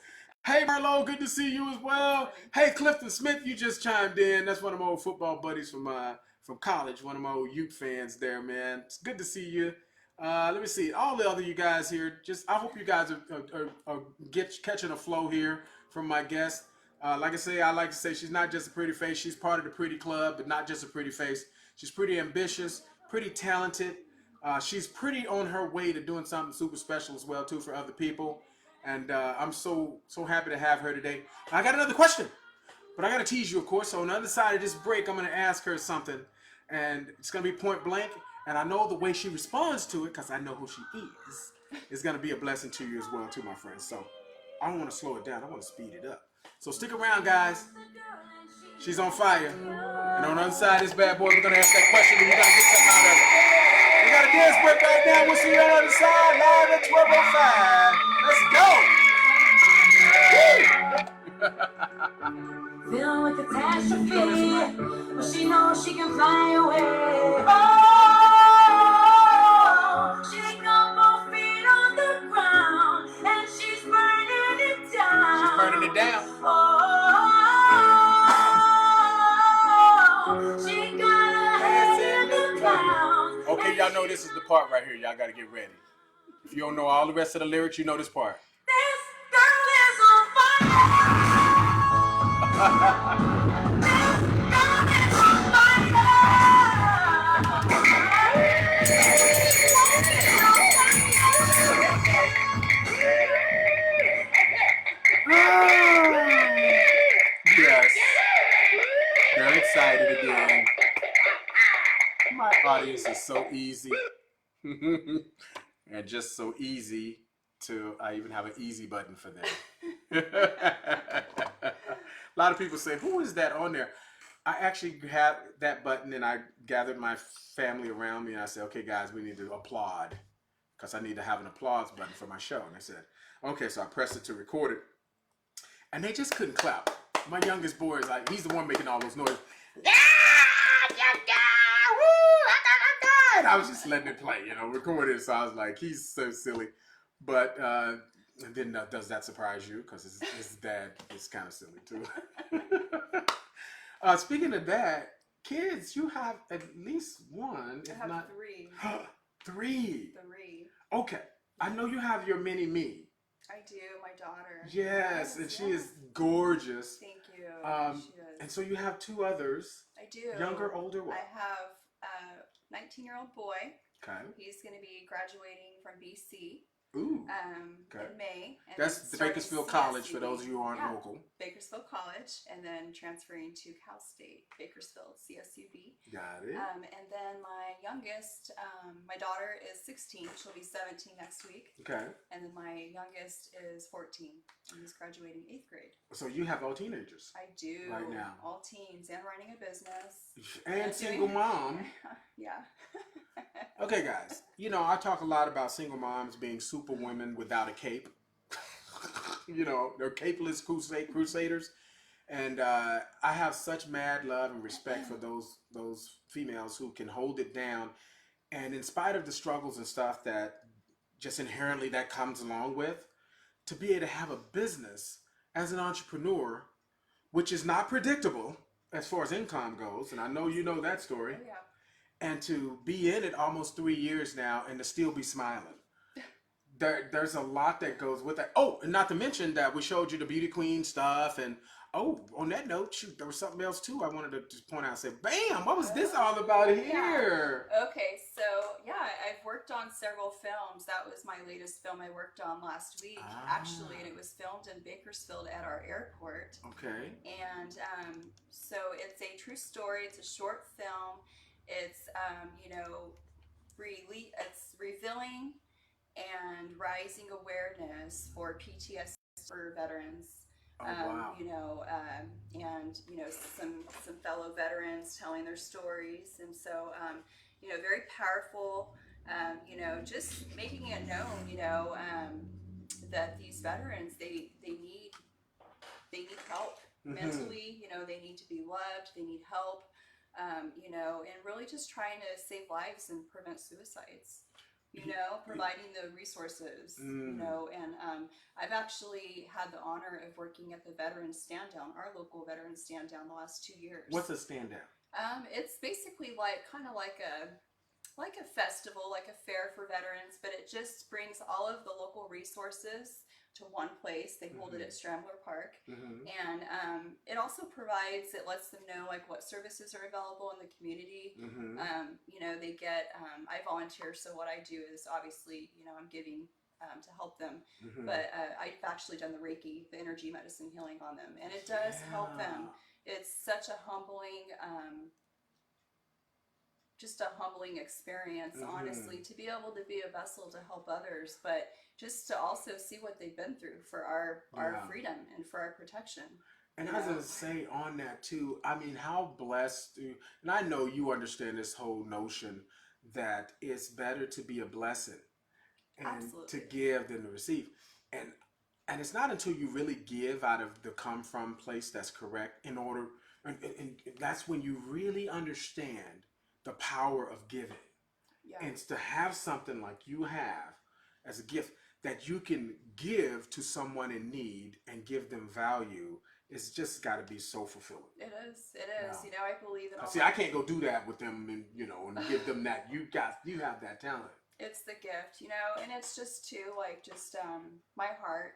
Hey Marlo, good to see you as well. Hey Clifton Smith, you just chimed in. That's one of my old football buddies from college, one of my old Ute fans there, man. It's good to see you. Let me see. All the other you guys here, I hope you guys are catching a flow here from my guest. Like I like to say, she's not just a pretty face. She's part of the pretty club, but not just a pretty face. She's pretty ambitious, pretty talented. She's pretty on her way to doing something super special as well, too, for other people. And I'm so happy to have her today. I got another question. But I got to tease you, of course. So on the other side of this break, I'm going to ask her something. And it's going to be point blank. And I know the way she responds to it, because I know who she is going to be a blessing to you as well, too, my friends. So I don't want to slow it down. I want to speed it up. So stick around, guys. She's on fire. And on the other side of this bad boy, we're going to ask that question, and you got to get something out of it. We got a dance break right now. We'll see you on the other side, live at 12:05. Let's go. Feeling with catastrophe, but she knows she can fly away. Oh, she got both feet on the ground, and she's burning it down. She's burning it down. Oh, she got her head in the clouds. Okay, y'all know this is the part right here. Y'all got to get ready. If you don't know all the rest of the lyrics, you know this part. This girl is on fire. Yes, they're excited again. My audience is so easy. And just so easy to, I even have an easy button for them. A lot of people say, who is that on there? I actually have that button, and I gathered my family around me, and I said, okay, guys, we need to applaud, because I need to have an applause button for my show. And I said, okay, so I pressed it to record it, and they just couldn't clap. My youngest boy is like, he's the one making all those noises. And I was just letting it play, recording. So I was like, he's so silly. But and then does that surprise you? Because his dad is kind of silly too. Speaking of that, kids, you have at least one, if I have not three. Three. Three. Okay, I know you have your mini me. I do, my daughter. Yes, and she is gorgeous. Thank you. She is. And so you have two others. I do. Younger, older, what? I have a 19-year-old boy. Okay. He's going to be graduating from BC Ooh. in May. And That's then the starting Bakersfield College for CSUB. those of you who aren't Yeah, local. Bakersfield College, and then transferring to Cal State, Bakersfield, CSUB. Got it. And then my youngest, my daughter is 16. She'll be 17 next week. Okay. And then my youngest is 14, and he's graduating 8th grade. So you have all teenagers. I do. Right now. All teens and running a business. And single mom. Yeah. Okay, guys. I talk a lot about single moms being super women without a cape. They're capeless crusaders. And I have such mad love and respect for those females who can hold it down. And in spite of the struggles and stuff that just inherently that comes along with, to be able to have a business as an entrepreneur, which is not predictable as far as income goes, and I know you know that story. Oh, yeah. And to be in it almost 3 years now and to still be smiling. There's a lot that goes with that. Oh, and not to mention that we showed you the beauty queen stuff. And on that note, shoot, there was something else too I wanted to just point out and say, bam, what was this all about here? Yeah. Okay, so yeah, I've worked on several films. That was my latest film I worked on last week, actually, and it was filmed in Bakersfield at our airport. Okay. And so it's a true story. It's a short film. It's it's revealing and rising awareness for PTSD for veterans. Oh, wow. And some fellow veterans telling their stories, and so very powerful. Just making it known, that these veterans they need help mentally. They need to be loved. They need help. And really just trying to save lives and prevent suicides. Providing the resources, and I've actually had the honor of working at the Veterans Stand Down, our local Veterans Stand Down, the last 2 years. What's a stand down? It's basically kind of like a festival, like a fair for veterans, but it just brings all of the local resources to one place. They hold it at Strambler Park, and it also it lets them know what services are available in the community. They get I volunteer, so what I do is obviously I'm giving to help them, but I've actually done the Reiki, the energy medicine healing on them, and it does help them. It's such a humbling just a humbling experience, honestly, to be able to be a vessel to help others, but just to also see what they've been through for our freedom and for our protection. And I was going to say on that too, I mean, how blessed and I know you understand this whole notion that it's better to be a blessing and to give than to receive. And it's not until you really give out of the come from place that's correct and that's when you really understand the power of giving. And to have something like you have as a gift that you can give to someone in need and give them value, it's just got to be so fulfilling. It is. I believe in all. See, I can't go do that with them, and and give them that. You have that talent. It's the gift, and it's just too my heart,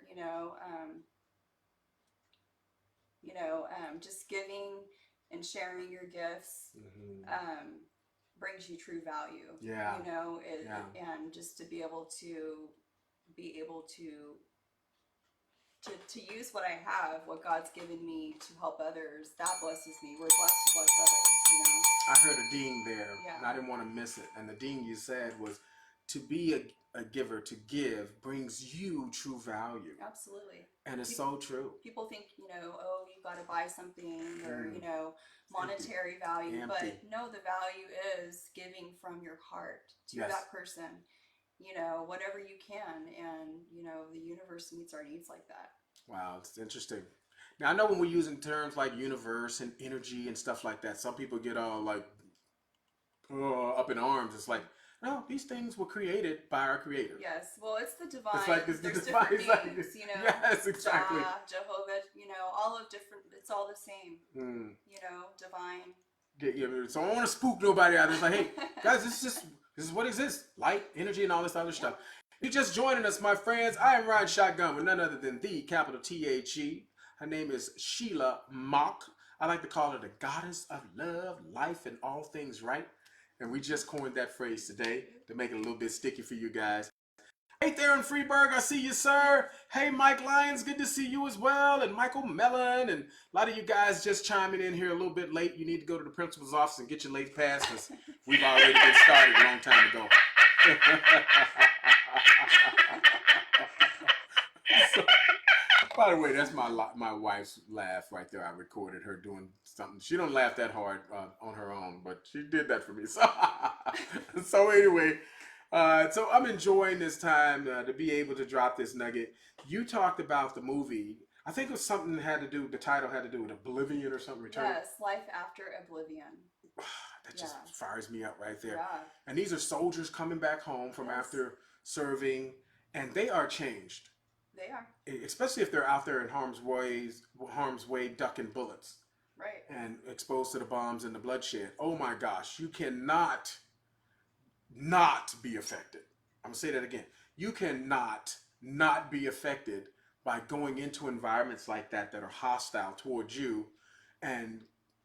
just giving and sharing your gifts. Brings you true value. And just to be able to use what I have, what God's given me to help others, that blesses me. We're blessed to bless others, I heard a ding there, and I didn't want to miss it. And the ding you said was, to be a giver, to give, brings you true value. Absolutely. And it's so true. People think, you got to buy something or, monetary value. Empty. But no, the value is giving from your heart to that person, whatever you can. And, the universe meets our needs like that. Wow, it's interesting. Now I know when we're using terms like universe and energy and stuff like that, some people get all like up in arms. It's like, no, these things were created by our Creator. Yes, well, it's the divine. It's like it's the There's divine. different names, you know. Yes, exactly. Jah, Jehovah, you know, all of different. It's all the same. Mm. You know, divine. Yeah, so I don't want to spook nobody out there. It's like, hey, guys, this is what exists. Light, energy, and all this other stuff. You're just joining us, my friends. I am riding shotgun with none other than the capital T-H-E. Her name is Sheila Mauck. I like to call her the goddess of love, life, and all things right. And we just coined that phrase today to make it a little bit sticky for you guys. Hey, Theron Freeberg, I see you, sir. Hey, Mike Lyons, good to see you as well. And Michael Mellon, and a lot of you guys just chiming in here a little bit late. You need to go to the principal's office and get your late pass because we've already been started a long time ago. So, by the way, that's my wife's laugh right there. I recorded her doing something. She don't laugh that hard on her own, but she did that for me. So anyway, so I'm enjoying this time to be able to drop this nugget. You talked about the movie. I think it was something that had to do, the title had to do with Oblivion or something. Return. Yes, Life After Oblivion. That just fires me up right there. Yeah. And these are soldiers coming back home from after serving, and they are changed. They are. Especially if they're out there in harm's way ducking bullets. Right. And exposed to the bombs and the bloodshed. Oh my gosh, you cannot not be affected. I'm going to say that again. You cannot not be affected by going into environments like that are hostile towards you and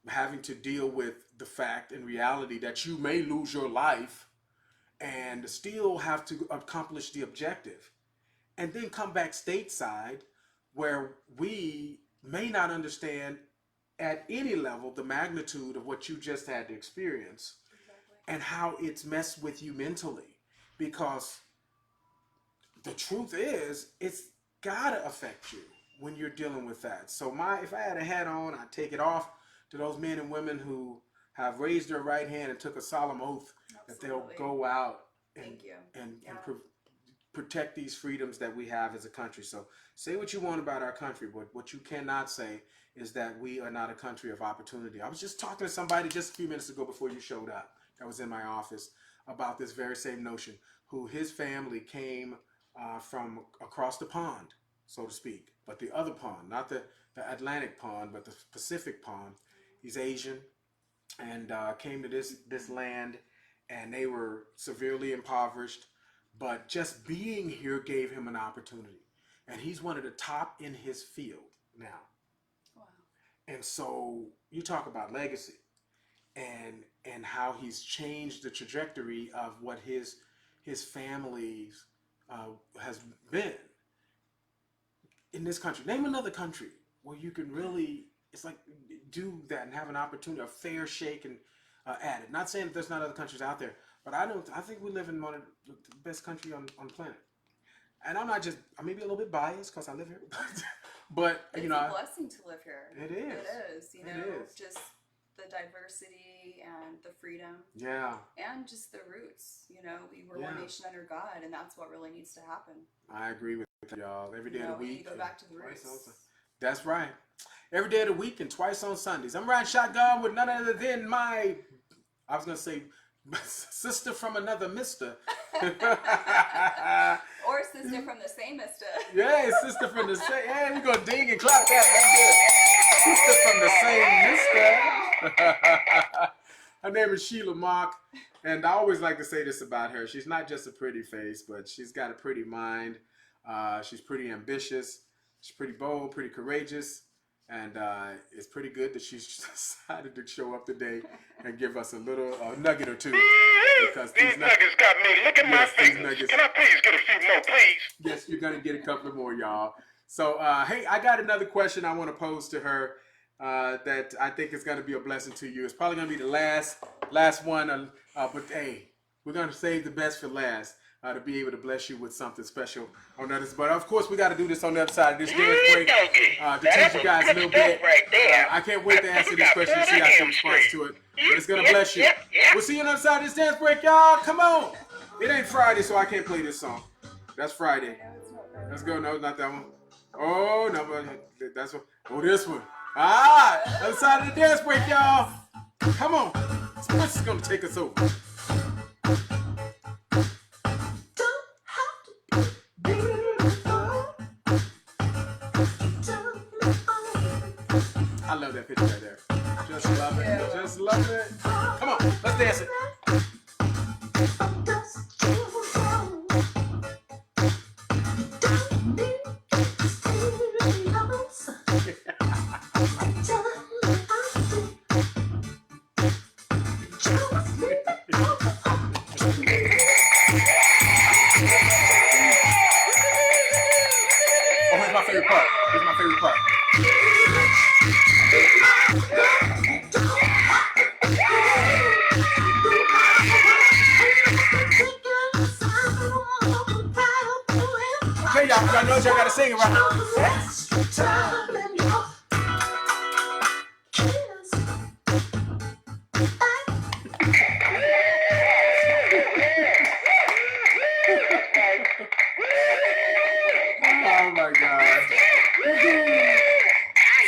having to deal with the fact and reality that you may lose your life and still have to accomplish the objective. And then come back stateside where we may not understand at any level the magnitude of what you just had to experience. Exactly. And how it's messed with you mentally. Because the truth is, it's gotta affect you when you're dealing with that. So if I had a hat on, I'd take it off to those men and women who have raised their right hand and took a solemn oath that they'll go out and protect these freedoms that we have as a country. So say what you want about our country, but what you cannot say is that we are not a country of opportunity. I was just talking to somebody just a few minutes ago before you showed up that was in my office about this very same notion, who his family came from across the pond, so to speak, but the other pond, not the Atlantic pond, but the Pacific pond. He's Asian and came to this land, and they were severely impoverished. But just being here gave him an opportunity. And he's one of the top in his field now. Wow. And so you talk about legacy and how he's changed the trajectory of what his family has been in this country. Name another country where you can really, it's like, do that and have an opportunity, a fair shake and at it. Not saying that there's not other countries out there, but I think we live in one of the best country on the planet. And I may be a little bit biased because I live here, but it's a blessing to live here. It is. It is. You know, just the diversity and the freedom. Yeah. And just the roots. You know, we were one nation under God, and that's what really needs to happen. I agree with y'all. Every day of the week. You go back to the roots. That's right. Every day of the week and twice on Sundays. I'm riding shotgun with none other than my, I was going to say, sister from another mister. Or sister from the same mister. Yeah, sister from the same. Hey, we're going to ding and clap that. That's good. Sister from the same mister. Her name is Sheila Mauck. And I always like to say this about her. She's not just a pretty face, but she's got a pretty mind. She's pretty ambitious. She's pretty bold, pretty courageous. And it's pretty good that she's decided to show up today and give us a little nugget or two. Because these nuggets got me. Look at my fingers. Can I please get a few more, please? Yes, you're going to get a couple more, y'all. So, hey, I got another question I want to pose to her that I think is going to be a blessing to you. It's probably going to be the last one. But, hey, we're going to save the best for last. To be able to bless you with something special on others. But of course, we got to do this on the other side of this dance break to teach you guys a little bit. I can't wait to answer this question and see how she responds to it. But it's going to bless you. We'll see you on the other side of this dance break, y'all. Come on. It ain't Friday, so I can't play this song. That's Friday. Let's go. No, not that one. Oh, no, that's what. Oh, this one. Ah, other side of the dance break, y'all. Come on. This is gonna take us over. I love that picture right there. Just love it. Just love it. Come on, let's dance it. Oh, here's my favorite part. Here's my favorite part. Okay, y'all know y'all gotta sing it right now. Oh my God.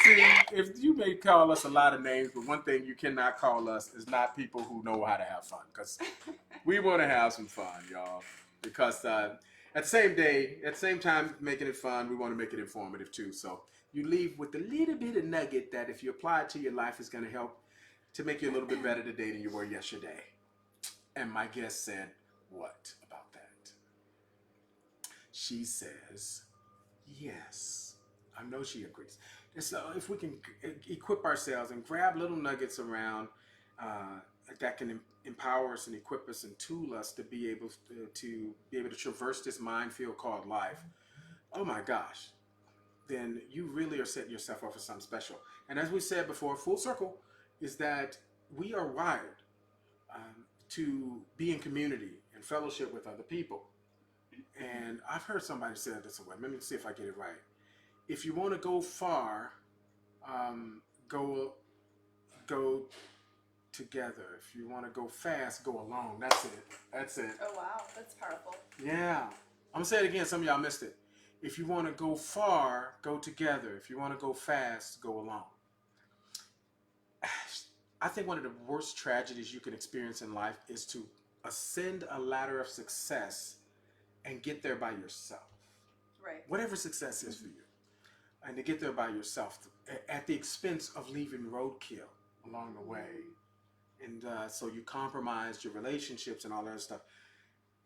See, if you may call us a lot of names, but one thing you cannot call us is not people who know how to have fun. Because we want to have some fun, y'all. Because at the same time, making it fun, we want to make it informative too. So you leave with a little bit of nugget that if you apply it to your life is going to help to make you a little bit better today than you were yesterday. And my guest said, what about that? She says, yes. I know she agrees. And so if we can equip ourselves and grab little nuggets around that can empower us and equip us and tool us to be able to traverse this minefield called life, oh my gosh, then you really are setting yourself up for something special. And as we said before, full circle is that we are wired to be in community and fellowship with other people. And I've heard somebody say it this way. Let me see if I get it right. If you want to go far, go together. If you want to go fast, go alone. That's it. That's it. Oh wow, that's powerful. Yeah. I'm gonna say it again. Some of y'all missed it. If you want to go far, go together. If you want to go fast, go alone. I think one of the worst tragedies you can experience in life is to ascend a ladder of success and get there by yourself. Right. Whatever success is for you. And to get there by yourself at the expense of leaving roadkill along the way. And so you compromise your relationships and all that stuff.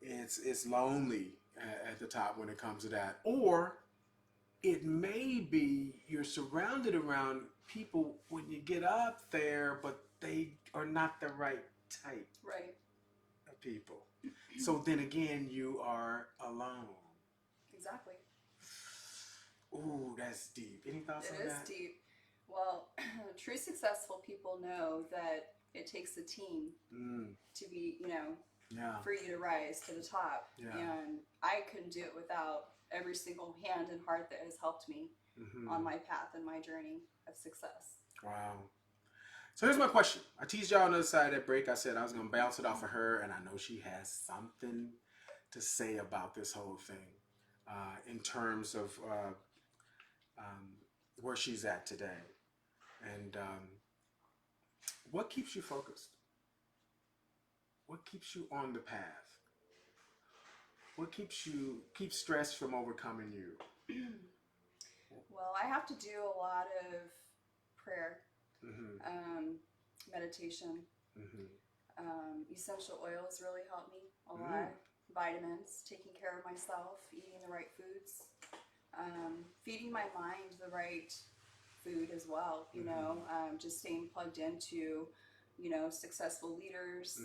It's lonely at the top when it comes to that. Or it may be you're surrounded around people when you get up there, but they are not the right type of people. So then again, you are alone. Exactly. Ooh, that's deep. Any thoughts on that? It is deep. Well, true successful people know that it takes a team to be, for you to rise to the top. Yeah. And I couldn't do it without every single hand and heart that has helped me on my path and my journey of success. Wow. So here's my question. I teased y'all on the other side of that break. I said I was going to bounce it off of her, and I know she has something to say about this whole thing in terms of where she's at today. And what keeps you focused? What keeps you on the path? What keeps stress from overcoming you? Well, I have to do a lot of prayer, meditation, essential oils really help me a lot. Vitamins, taking care of myself, eating the right foods, feeding my mind the right food as well, just staying plugged into, successful leaders,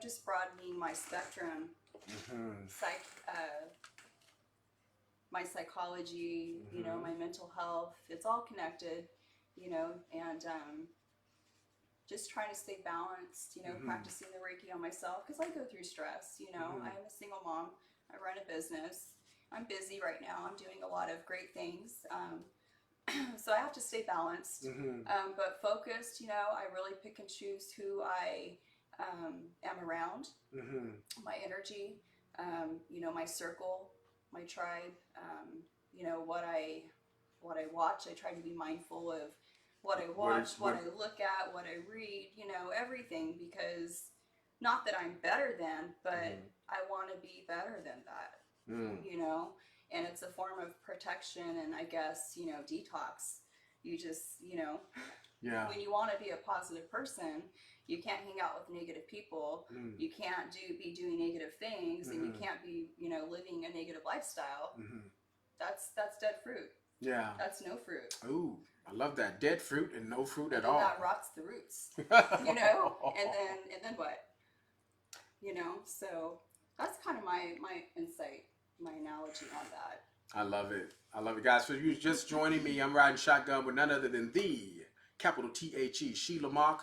just broadening my spectrum, my psychology, my mental health, it's all connected, and just trying to stay balanced, practicing the Reiki on myself, because I go through stress, I'm a single mom, I run a business, I'm busy right now, I'm doing a lot of great things, so I have to stay balanced, but focused, I really pick and choose who I am around, my energy, my circle, my tribe, what I what I watch. I try to be mindful of what I watch, what I look at, what I read, you know, everything, because not that I'm better than, but I want to be better than that, you know, and it's a form of protection and I guess, you know, detox. You just, you know, when you want to be a positive person, you can't hang out with negative people. You can't be doing negative things, and you can't be, you know, living a negative lifestyle. That's dead fruit. Yeah. That's no fruit. Ooh, I love that. Dead fruit and no fruit at all. That rots the roots. You know? And then what? You know, so that's kind of my insight, my analogy on that. I love it. I love it, guys. For you just joining me, I'm riding shotgun with none other than the capital THE, Sheila Mauck.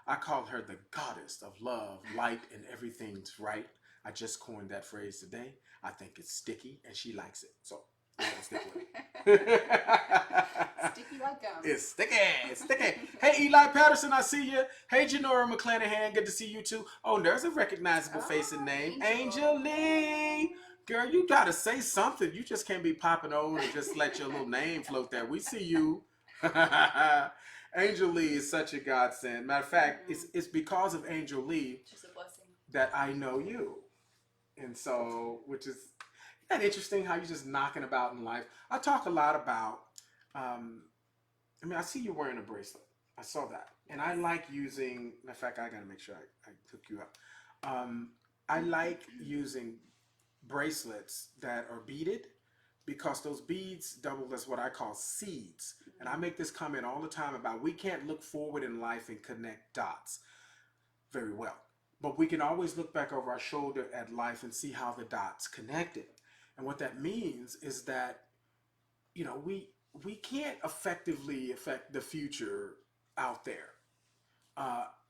I call her the goddess of love, light, and everything's right. I just coined that phrase today. I think it's sticky, and she likes it. So I'm going to stick with it. Sticky like gum. It's sticky. It's sticky. Hey, Eli Patterson, I see you. Hey, Janora McClanahan, good to see you too. Oh, there's a recognizable face and name. Angel Lee. Girl, you got to say something. You just can't be popping over and just let your little name float there. We see you. Angel Lee is such a godsend. Matter of fact, it's because of Angel Lee She's a blessing. that I know you. And so, which is isn't that interesting how you're just knocking about in life. I talk a lot about, I see you wearing a bracelet. I saw that. And I like using, matter of fact, I got to make sure I hook you up. I like using bracelets that are beaded because those beads double as what I call seeds. And I make this comment all the time about we can't look forward in life and connect dots very well. But we can always look back over our shoulder at life and see how the dots connected. And what that means is that, you know, we can't effectively affect the future out there.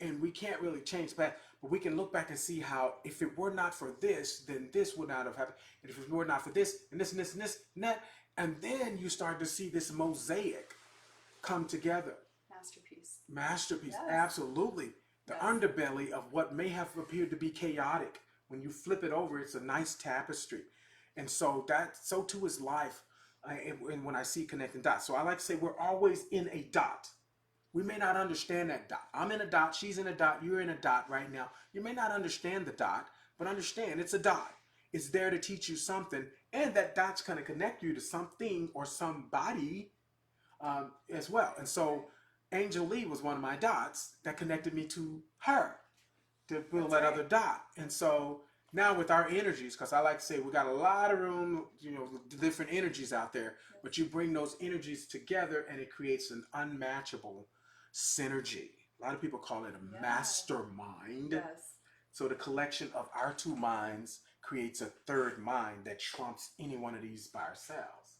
And we can't really change that, but we can look back and see how if it were not for this, then this would not have happened. And if it were not for this, and this, and this, and this, and that, and then you start to see this mosaic come together. Masterpiece, Yes. Absolutely. The Yes. underbelly of what may have appeared to be chaotic. When you flip it over, it's a nice tapestry. And so so too is life. And when I see connecting dots. So I like to say we're always in a dot. We may not understand that dot. I'm in a dot, she's in a dot, you're in a dot right now. You may not understand the dot, but understand it's a dot. It's there to teach you something, and that dot's going to connect you to something or somebody as well. And so Angel Lee was one of my dots that connected me to her to build that other dot. And so now with our energies, because I like to say we got a lot of room, you know, different energies out there, but you bring those energies together and it creates an unmatchable synergy. A lot of people call it a mastermind. Yes. So the collection of our two minds creates a third mind that trumps any one of these by ourselves.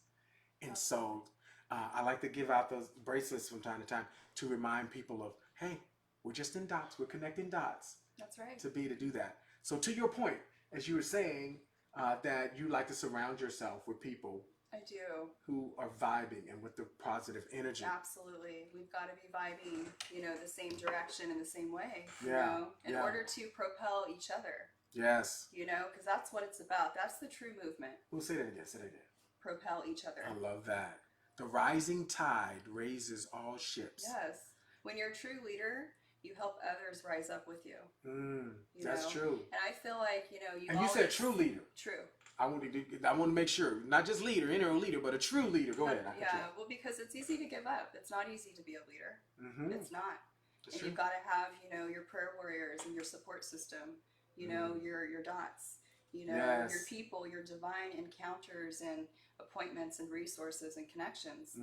And so I like to give out those bracelets from time to time to remind people of, hey, we're just in dots. We're connecting dots. That's right. To do that. So to your point, as you were saying, that you like to surround yourself with people I do. who are vibing and with the positive energy. Absolutely. We've got to be vibing, you know, the same direction in the same way, you Yeah, know, in order to propel each other, Yes. you know, because that's what it's about. That's the true movement. We'll say that again. Say that again. Propel each other. I love that. The rising tide raises all ships. Yes. When you're a true leader, you help others rise up with you. You That's know? true. And I feel like, you know, And you said true leader. True. I want to make sure, not just leader, interim leader, but a true leader. Go ahead. Well, because it's easy to give up. It's not easy to be a leader. It's not. That's and true. you've got to have, you know, your prayer warriors and your support system, you know, your dots, you know, Yes. your people, your divine encounters and appointments and resources and connections,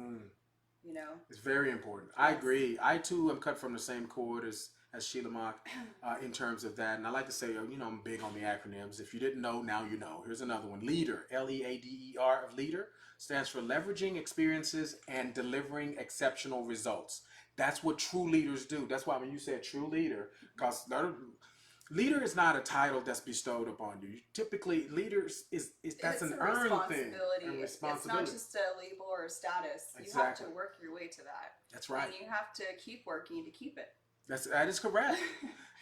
you know. It's very important. I agree. I too am cut from the same cord as Sheila Mauck in terms of that. And I like to say, you know, I'm big on the acronyms. If you didn't know, now you know. Here's another one. LEADER, L-E-A-D-E-R of leader, stands for leveraging experiences and delivering exceptional results. That's what true leaders do. That's why when you said true leader, because leader is not a title that's bestowed upon you. Typically, leaders that's an earned thing. And responsibility. It's not just a label or a status. You have to work your way to that. That's right. And you have to keep working to keep it. That is correct.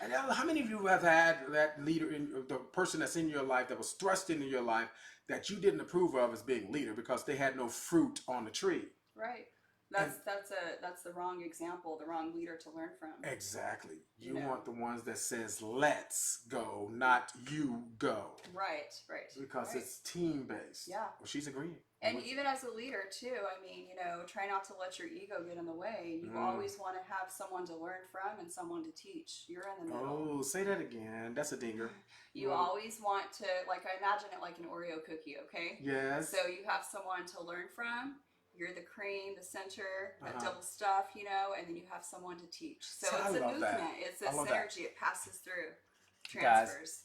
And how many of you have had that leader, the person that's in your life that was thrust into your life that you didn't approve of as being leader because they had no fruit on the tree? Right. That's the wrong example, the wrong leader to learn from. Exactly. You know. want the ones that says let's go, not you go. Right. Because right. it's team based. Yeah. Well, she's agreeing. And even as a leader too, I mean, try not to let your ego get in the way. You always want to have someone to learn from and someone to teach. You're in the middle. Oh, say that again. That's a dinger. You always want to, like, I imagine it like an Oreo cookie, okay? Yes. So you have someone to learn from. You're the cream, the center, that double stuff, and then you have someone to teach. So See, it's I a love movement. that. It's a I love synergy. that. It passes through. Guys, Transfers.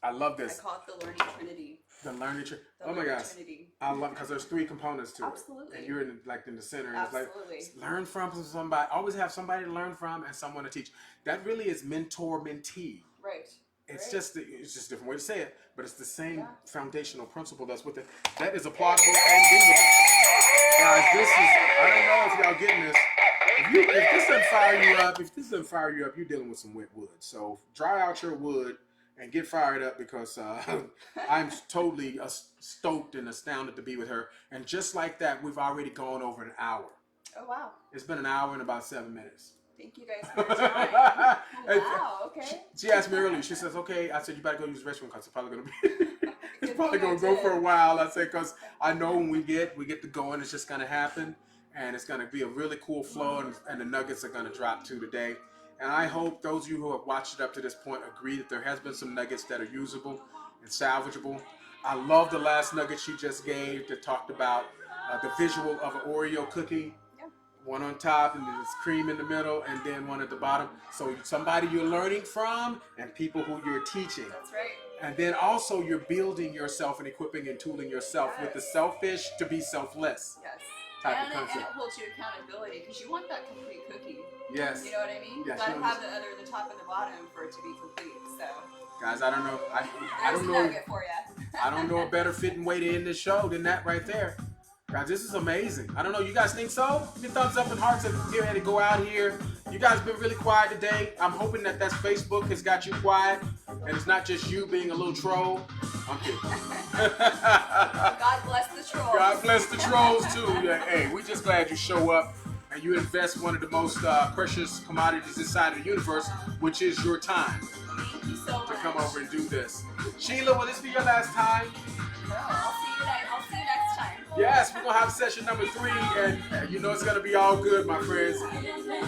I love this. I call it the learning trinity. The learning trinity. Oh my learning gosh. Trinity. I love it because there's 3 components to Absolutely. it. And you're in the center. And Absolutely. it's like, learn from somebody. Always have somebody to learn from and someone to teach. That really is mentor-mentee. Right. It's just a different way to say it, but it's the same foundational principle that's with it. That is applaudable and doable. Guys, I don't know if y'all getting this. If this doesn't fire you up, you're dealing with some wet wood. So dry out your wood and get fired up because I'm totally stoked and astounded to be with her. And just like that, we've already gone over an hour. Oh, wow. It's been an hour and about 7 minutes. Thank you guys for your time. Wow, okay. She asked me earlier. She says, "Okay." I said, "You better go use the restroom because it's probably gonna be, it's probably gonna go for a while." I said, "Because I know when we get to going, it's just gonna happen, and it's gonna be a really cool flow, and the nuggets are gonna drop too today." And I hope those of you who have watched it up to this point agree that there has been some nuggets that are usable and salvageable. I love the last nugget she just gave that talked about the visual of an Oreo cookie. One on top and there's cream in the middle and then one at the bottom. So somebody you're learning from and people who you're teaching. That's right. And then also you're building yourself and equipping and tooling yourself with the selfish to be selfless. Yes. Type of And concept. it holds you accountability because you want that complete cookie. Yes. You know what I mean? Yes, You gotta you have the top and the bottom for it to be complete. So Guys, I don't know. I there's don't a know. nugget for you. I don't know a better fitting way to end this show than that right there. Guys, this is amazing. I don't know. You guys think so? Give thumbs up and hearts if you had to go out here. You guys been really quiet today. I'm hoping that Facebook has got you quiet. And it's not just you being a little troll. I'm kidding. God bless the trolls. God bless the trolls too. Yeah, hey, we just glad you show up and you invest one of the most precious commodities inside of the universe, which is your time. Thank you so much. To come over and do this. Sheila, will this be your last time? No, I'll see you next time. Yes, we're going to have session number 3, and you know it's going to be all good, my friends.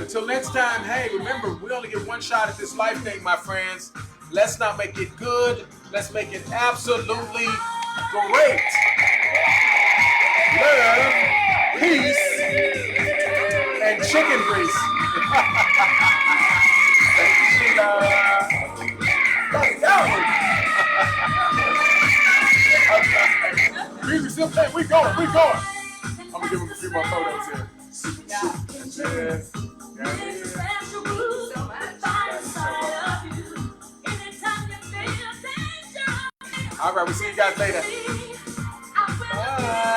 Until next time, hey, remember, we only get one shot at this life thing, my friends. Let's not make it good. Let's make it absolutely great. Love, peace, and chicken grease. Thank you, Sheila. Let's go. Music still playing. We going. I'm gonna give him a few more photos here. Yeah. All right, we'll see you guys later. Bye.